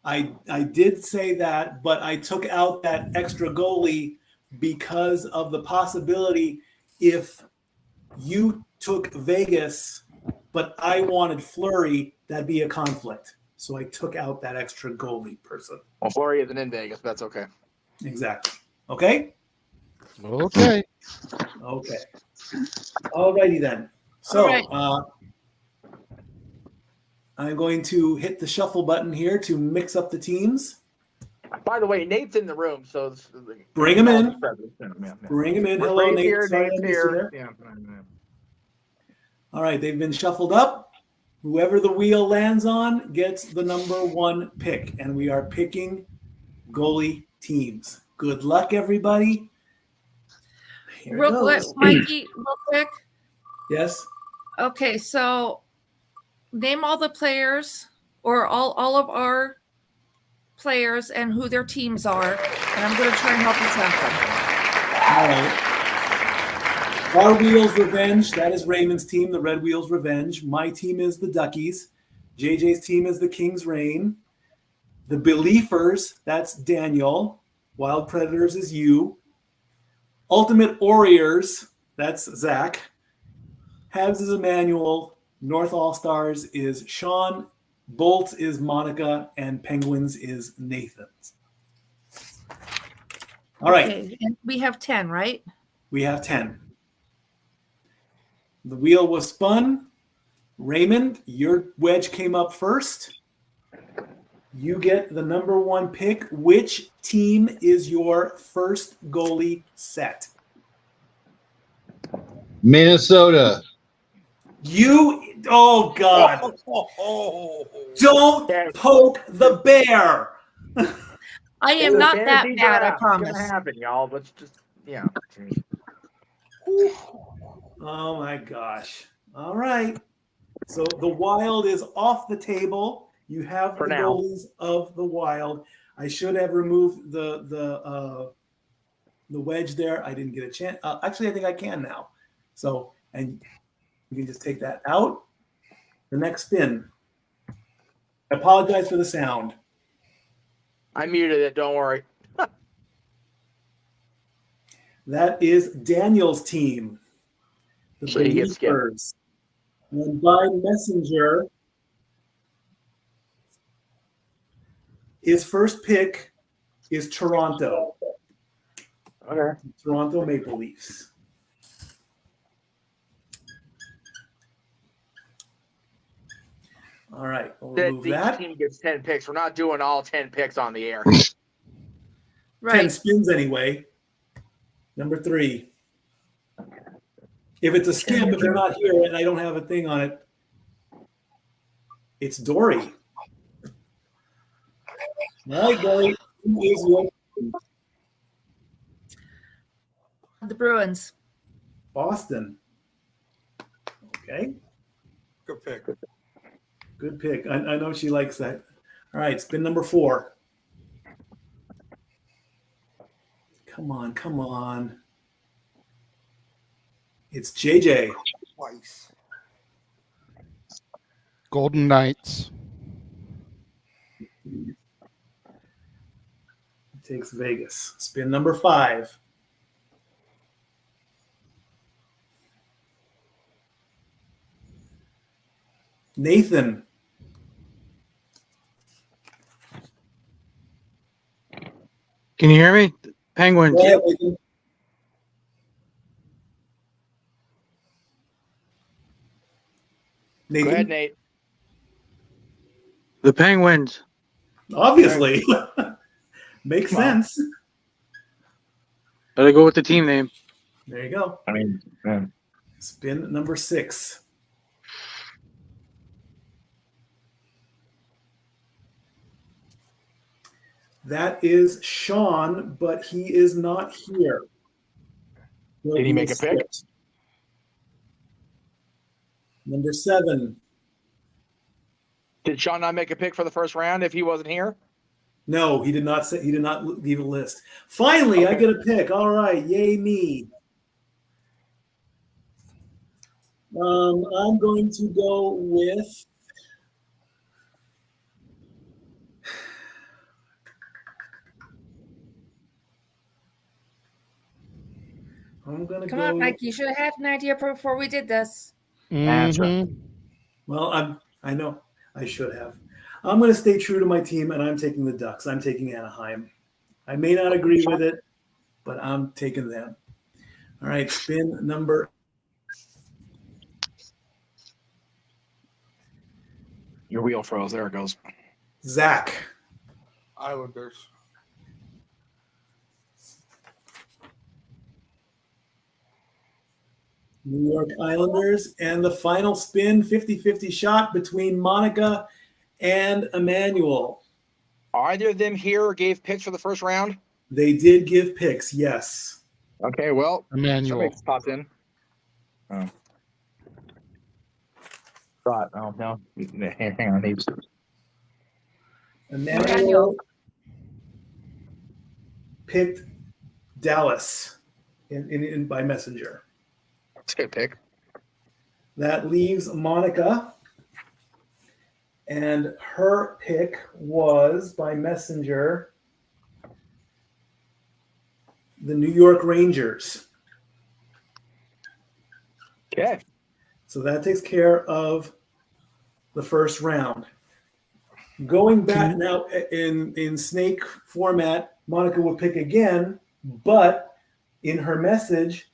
I did say that, but I took out that extra goalie because of the possibility if you took Vegas, but I wanted Fleury, that'd be a conflict. So I took out that extra goalie person. Well, Fleury isn't in Vegas, but that's okay. Exactly. Okay? Okay. Okay. All righty then. So I'm going to hit the shuffle button here to mix up the teams. By the way, Nate's in the room, so bring him in. Yeah. Bring him in. Hello, Nate. Here, Nate's here. Yeah. All right, they've been shuffled up. Whoever the wheel lands on gets the number one pick, and we are picking goalie teams. Good luck, everybody. Real quick, Mikey, real quick. Yes. Okay, so name all the players or all of our players and who their teams are, and I'm going to try and help you track them. All right. Our Wheels Revenge, that is Raymond's team, the Red Wheels Revenge. My team is the Duckies. JJ's team is the King's Reign. The Beliefers, that's Daniel. Wild Predators is you. Ultimate Warriors, that's Zach. Habs is Emmanuel. North All-Stars is Sean. Bolts is Monica. And Penguins is Nathan. All right. Okay, and we have 10, right? We have 10. The wheel was spun. Raymond, your wedge came up first. You get the number 1 pick. Which team is your first goalie set? Minnesota. Oh God. Don't poke the bear. I am not that Fantasy bad, I draft. It's promise. gonna happen, y'all. Let's just, yeah. Oh my gosh. All right. So the Wild is off the table. You have For the now. goalies of the Wild. I should have removed the wedge there. I didn't get a chance. Actually, I think I can now. So, and you can just take that out. The next spin. I apologize for the sound. I muted it. Don't worry. That is Daniel's team. The So he gets skipped. Believers. And by messenger, his first pick is Toronto. Okay. Toronto Maple Leafs. All right, we'll remove Each that. team gets 10 picks. We're not doing all 10 picks on the air. 10 Right. spins anyway. Number 3. If it's a skip, if you're not here and I don't have a thing on it, it's Dori. All right, Dori. Who is your team? The Bruins. Boston. Okay, Good pick. good pick. I know she likes that. All right, spin number 4. Come on, come on. It's JJ. Twice. Golden Knights. Takes Vegas. Spin number 5. Nathan. Can you hear me? Penguins. Go ahead, Nathan. Go ahead, Nathan. Nate. The Penguins. Obviously. Makes Come on. sense. Gotta go with the team name. There you go. I mean, Spin number 6. That is Sean, but he is not here. Did he make a pick? Number 7. Did Sean not make a pick for the first round if he wasn't here? No, he did not say. He did not leave a list. Finally, I Okay. get a pick. All right, yay me. I'm going to go with. I'm gonna Come go. on, Mike. You should have had an idea before we did this. That's right. Mhm. Well, I know I should have. I'm going to stay true to my team, and I'm taking the Ducks. I'm taking Anaheim. I may not agree with it, but I'm taking them. All right, spin number. Your wheel froze. There it goes. Zach. Islanders. New York Islanders, and the final spin 50-50 shot between Monica and Emmanuel. Are either of them here or gave picks for the first round? They did give picks, yes. Okay, well, Emmanuel. somebody popped in. Oh. Thought, oh, no. Hang on. Needs Emmanuel picked Dallas in by messenger. It's a good pick. That leaves Monica. And her pick was by messenger the New York Rangers. Okay. So that takes care of the first round. Going back now in snake format, Monica will pick again, but in her message,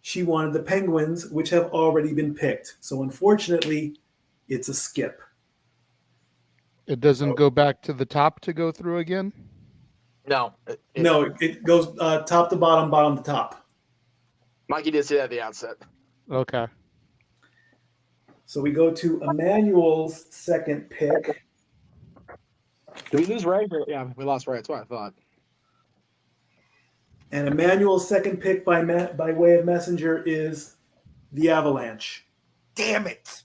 she wanted the Penguins, which have already been picked. So unfortunately, it's a skip. It doesn't go back to the top to go through again? No. No, it goes top to bottom, bottom to top. Mikey did say that at the outset. Okay. So we go to Emmanuel's second pick. Did we lose Ray? Yeah, we lost Ray. That's what I thought. And Emmanuel's second pick by way of messenger is the Avalanche. Damn it.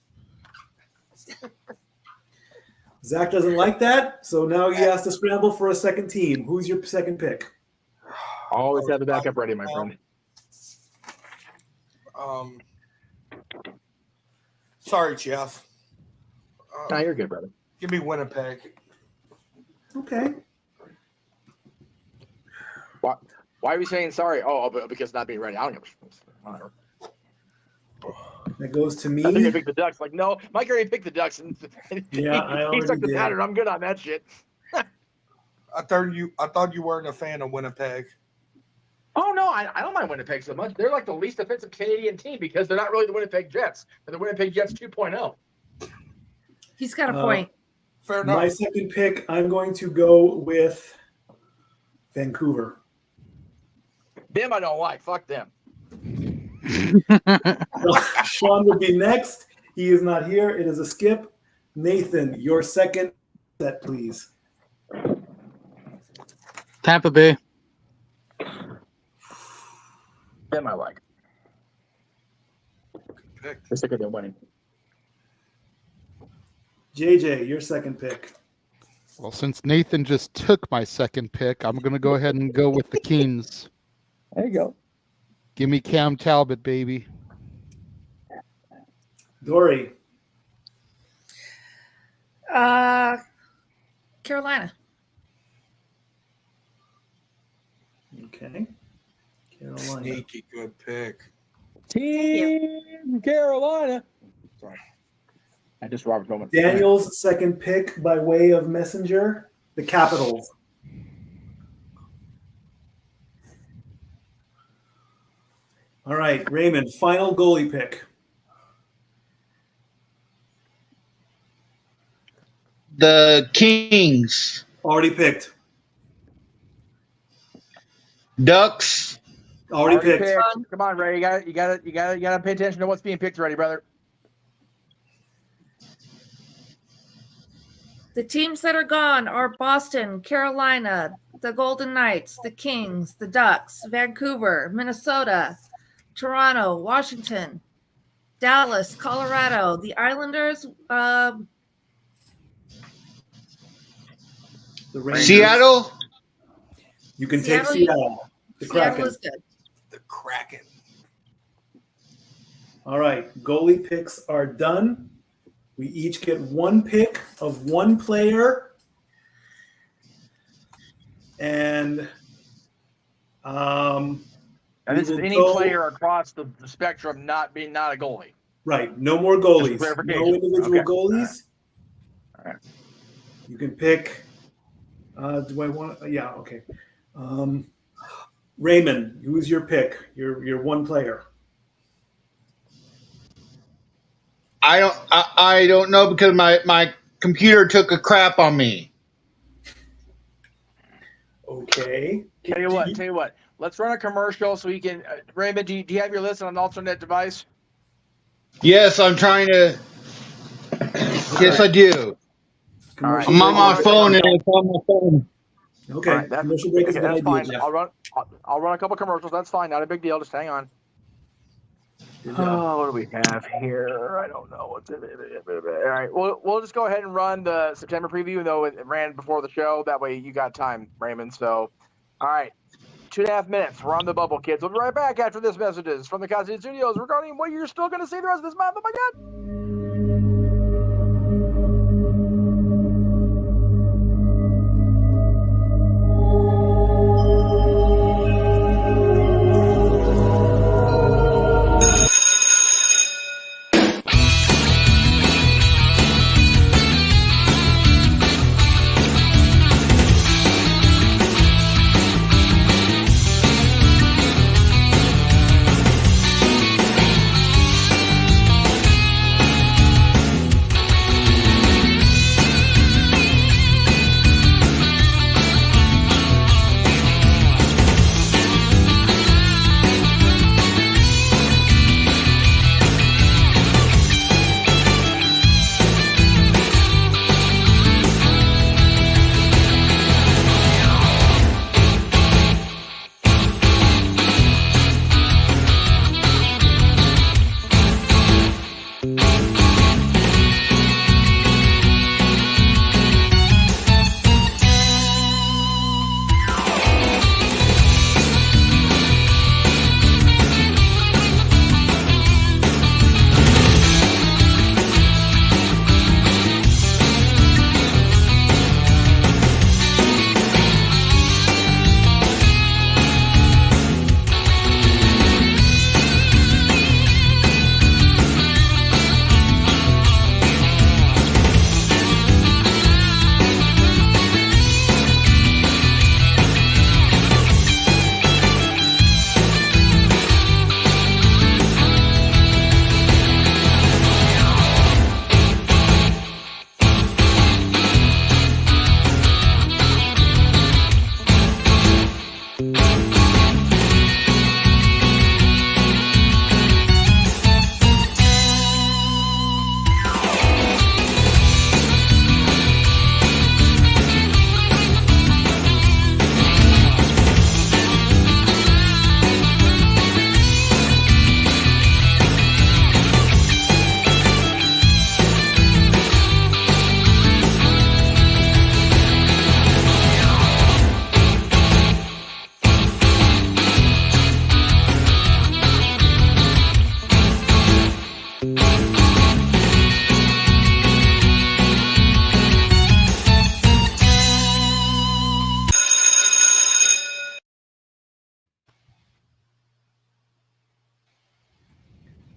Zach doesn't like that, so now he has to scramble for a second team. Who's your second pick? Always have the backup ready, my friend. Sorry, Jeff. No, you're good, brother. Give me Winnipeg. Okay. Why are we saying sorry? Oh, because not being ready. I don't give a whatever. That goes to me. I think I picked the Ducks. Like, no, Mike already picked the Ducks, and Yeah, I he already stuck the did. pattern. I'm good on that shit. I thought you weren't a fan of Winnipeg. Oh no, I don't mind Winnipeg so much. They're like the least offensive Canadian team because they're not really the Winnipeg Jets. They're the Winnipeg Jets 2.0. He's got a point. Fair enough. My second pick, I'm going to go with Vancouver. Them I don't like. Fuck them. Sean will be next. He is not here. It is a skip. Nathan, your second set, please. Tampa Bay. Them I like. Pick. They're sick of them winning. JJ, your second pick. Well, since Nathan just took my second pick, I'm going to go ahead and go with the Kings. There you go. Give me Cam Talbot, baby. Dori. Carolina. Okay. Carolina. Sneaky good pick. Team Carolina. Sorry. I just Robert moment. Daniel's second pick by way of messenger, the Capitals. All right, Raymond, final goalie pick. The Kings, Already picked. Ducks, Already picked. Come on, Ray. You got to pay attention to what's being picked already, brother. The teams that are gone are Boston, Carolina, the Golden Knights, the Kings, the Ducks, Vancouver, Minnesota, Toronto, Washington, Dallas, Colorado, the Islanders, The Rangers. Seattle. You can Seattle, take Seattle. The Seattle Kraken. is good. The Kraken. All right, goalie picks are done. We each get one pick of one player. And And this is will any go- player across the spectrum not a goalie. right, no more goalies. Just clarification. No individual Okay. goalies. All right. You can pick. Do I want? Yeah, okay. Raymond, who's your pick? Your one player. I don't know because my computer took a crap on me. Okay. Tell you what. Let's run a commercial so we can. Raymond, do you have your list on an alternate device? Yes, I'm trying to. Yes, I do. Commercial I'm on my break. phone and it's on my phone. Okay. All right, Commercial break is a good that's idea, fine. Jeff. I'll run a couple commercials. That's fine. Not a big deal. Just hang on. Good job. What do we have here? I don't know. All right. We'll just go ahead and run the September preview, though it ran before the show. That way you got time, Raymond. So, all right. 2.5 minutes. We're on the bubble, kids. We'll be right back after this messages from the Casa D Studios regarding what you're still going to see the rest of this month. Oh my God.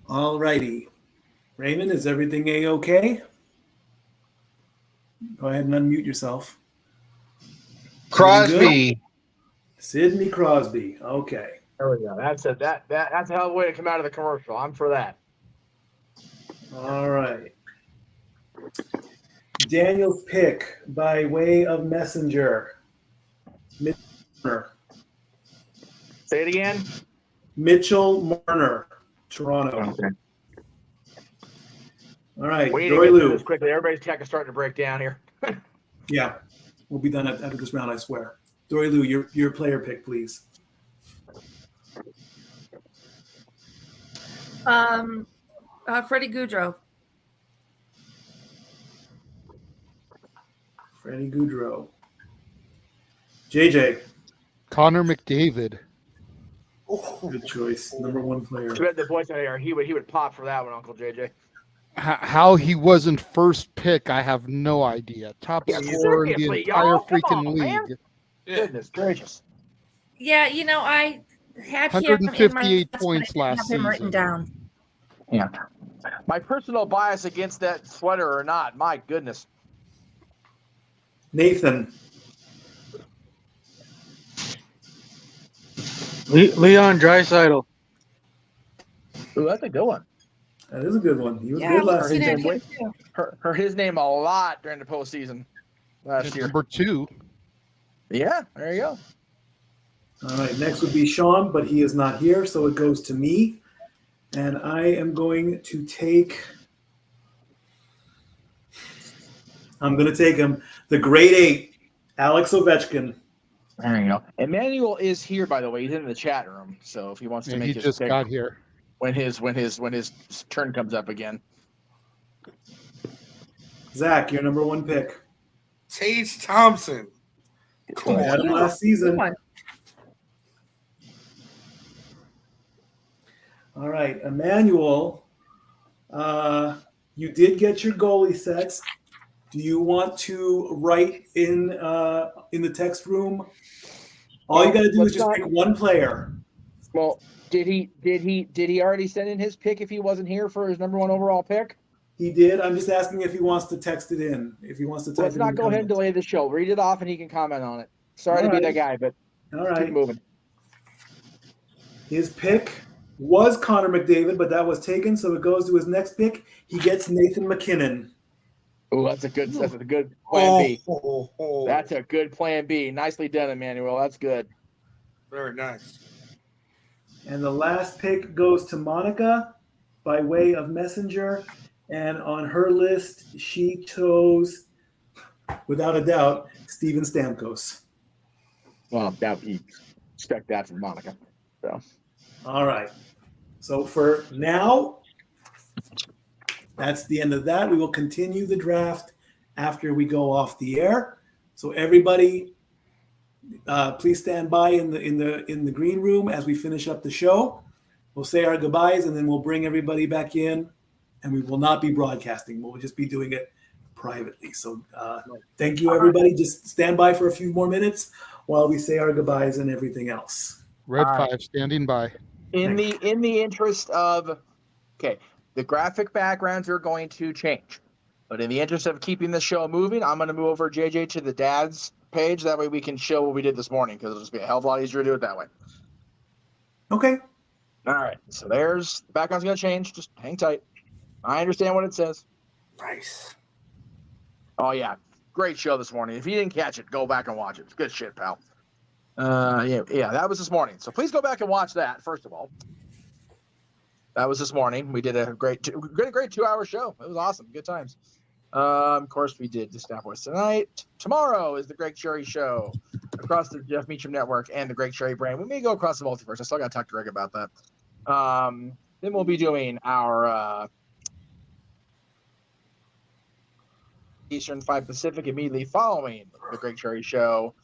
All righty. Raymond, is everything A-okay? Go ahead and unmute yourself. Crosby. Sidney Crosby. Okay. There we go. That's a that's a hell of a way to come out of the commercial. I'm for that. All right. Daniel's pick by way of messenger. Marner. Say it again. Mitchell Marner, Toronto. Okay. All right. Wait Dori Lou. this quickly. Everybody's tech is starting to break down here. Yeah. We'll be done after this round, I swear. Dori Lou, your player pick, please. Freddie Goudreau. Freddie Goudreau. JJ. Connor McDavid. Good choice. Number one player. Too bad the voice out here. He would pop for that one, Uncle JJ. How he wasn't first pick, I have no idea. Top scorer in the seriously, entire y'all, come freaking on, league. man. Goodness gracious. Yeah, you know, I had him in my 158 list, but I points didn't last have him written season. down. Yeah. My personal bias against that sweater or not, my goodness. Nathan. Leon Draisaitl. Ooh, that's a good one. That is a good one. He was Yeah, good last see that season. too. Heard his name a lot during the postseason last year. Number 2. Yeah, there you go. All right, next would be Sean, but he is not here, so it goes to me. And I am going to take him. The grade 8, Alex Ovechkin. There you go. Emmanuel is here, by the way. He's in the chat room, so if he wants to And make he his just pick got here. when his turn comes up again. Zach, your number one pick. Tage Thompson. I had him last season. Good one. All right, Emmanuel, you did get your goalie sets. Do you want to write in the text room? All you got to do is just pick one player. Well, did he already send in his pick if he wasn't here for his number 1 overall pick? He did. I'm just asking if he wants to text it in. If he wants to type Let's it not in go ahead and delay the show. Read it off and he can comment on it. Sorry to be that guy, but all right, keep moving. His pick was Connor McDavid, but that was taken, so it goes to his next pick. He gets Nathan McKinnon. Oh, that's a good plan B. That's a good plan B. Nicely done, Emmanuel. That's good. Very nice. And the last pick goes to Monica by way of messenger. And on her list, she chose, without a doubt, Steven Stamkos. Well, you expect that from Monica. So, all right. So for now, that's the end of that. We will continue the draft after we go off the air. So everybody, please stand by in the green room as we finish up the show. We'll say our goodbyes and then we'll bring everybody back in, and we will not be broadcasting. We'll just be doing it privately. So thank you, everybody. Just stand by for a few more minutes while we say our goodbyes and everything else. Red 5 standing by. In the interest of, the graphic backgrounds are going to change, but in the interest of keeping the show moving, I'm going to move over JJ to the dad's page. That way we can show what we did this morning, because it'll just be a hell of a lot easier to do it that way. Okay. All right. So there's the background's going to change. Just hang tight. I understand what it says. Nice. Oh yeah, great show this morning. If you didn't catch it, go back and watch it. It's good shit, pal. Yeah, that was this morning. So please go back and watch that. First of all, that was this morning. We did a great 2-hour show. It was awesome. Good times. Of course, we did the Snap Boys tonight. Tomorrow is the Greg Cherry Show across the Jeff Meacham Network and the Greg Cherry brand. We may go across the multiverse. I still got to talk to Greg about that. Then we'll be doing our Eastern 5 Pacific immediately following the Greg Cherry Show.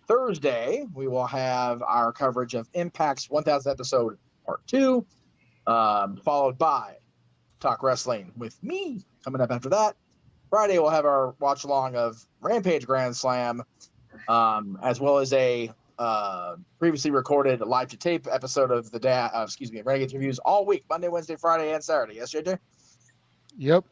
Thursday, we will have our coverage of Impact's 1000th episode, part 2, followed by Talk Wrestling with me coming up after that. Friday, we'll have our watch along of Rampage Grand Slam, as well as a previously recorded live to tape episode of the Renegades Reviews all week, Monday, Wednesday, Friday, and Saturday. Yes, JJ? Yep.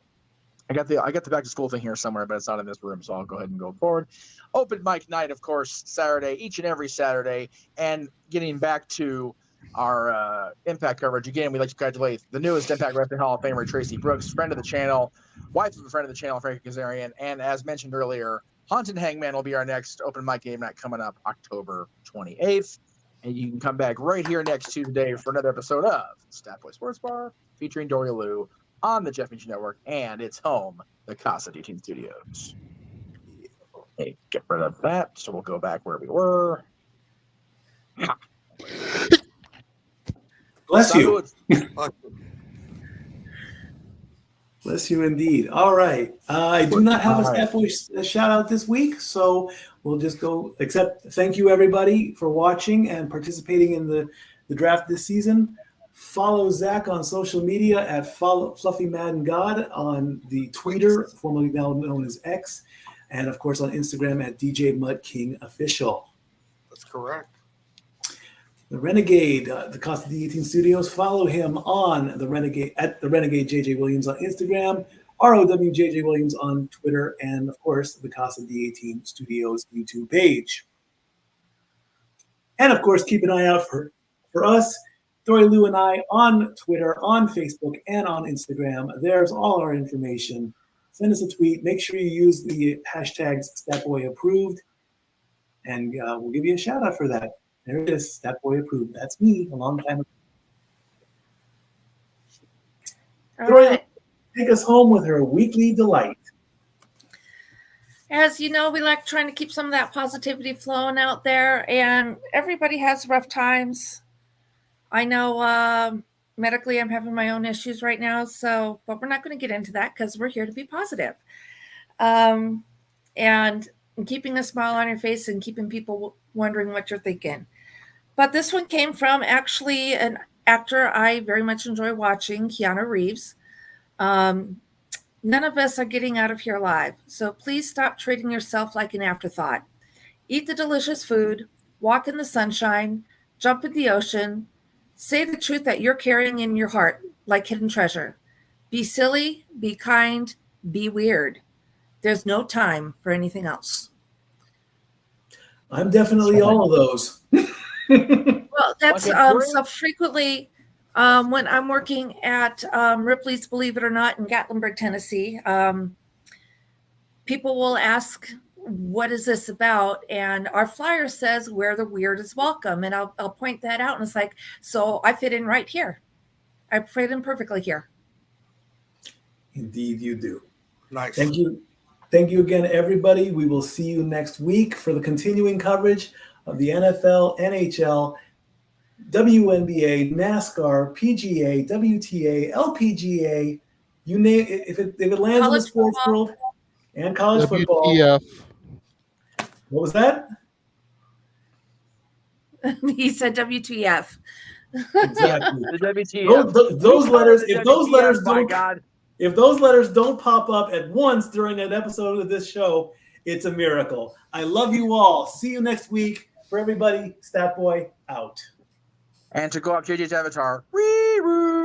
I got the back to school thing here somewhere, but it's not in this room, so I'll go ahead and go forward. Open mic night, of course, Saturday, each and every Saturday. And getting back to our Impact coverage, again, we'd like to congratulate the newest Impact Wrestling Hall of Famer, Tracy Brooks, friend of the channel, wife of a friend of the channel, Frankie Kazarian, and as mentioned earlier, Haunted Hangman will be our next open mic game night coming up October 28th. And you can come back right here next Tuesday for another episode of Stat Boy Sports Bar featuring Dori Lou on the Jeff Meacham Network and its home, the Casa D-18 Studios. Hey, get rid of that, so we'll go back where we were. Bless you. Bless you indeed. All right. I do not have a Stat Boy shout out this week, so we'll just go, except thank you everybody for watching and participating in the draft this season. Follow Zach on social media at Fluffy Madden God on the Twitter, formerly now known as X, and of course on Instagram at DJ Mud King Official. That's correct. The Renegade, the Casa D-18 Studios. Follow him on the Renegade at the Renegade JJ Williams on Instagram, ROWJJ Williams on Twitter, and of course the Casa D-18 Studios YouTube page. And of course, keep an eye out for us, Dori Lou and I, on Twitter, on Facebook, and on Instagram. There's all our information. Send us a tweet. Make sure you use the hashtags StatBoyApproved, and we'll give you a shout out for that. There it is, StatBoyApproved. That's me a long time ago. Dori, take us home with her weekly delight. As you know, we like trying to keep some of that positivity flowing out there, and everybody has rough times. I know medically I'm having my own issues right now, but we're not going to get into that because we're here to be positive. And keeping a smile on your face and keeping people wondering what you're thinking. But this one came from actually an actor I very much enjoy watching, Keanu Reeves. None of us are getting out of here alive, so please stop treating yourself like an afterthought. Eat the delicious food, walk in the sunshine, jump in the ocean, say the truth that you're carrying in your heart like hidden treasure. Be silly, be kind, be weird. There's no time for anything else. I'm definitely all of those. Well, that's Like a so frequently when I'm working at Ripley's, believe it or not, in Gatlinburg, Tennessee, people will ask, what is this about? And our flyer says where the weird is welcome. And I'll point that out. And it's like, so I fit in right here. I fit in perfectly here. Indeed, you do. Nice. Thank you. Thank you again, everybody. We will see you next week for the continuing coverage of the NFL, NHL, WNBA, NASCAR, PGA, WTA, LPGA. You name it. If it lands in the sports world and college football. WTF. What was that? He said WTF. Exactly. The WTF. Those letters, if those WTF, letters my don't, God. if those letters don't pop up at once during an episode of this show, it's a miracle. I love you all. See you next week. For everybody, Stat Boy out. And to go up JJ's avatar. Wee-woo.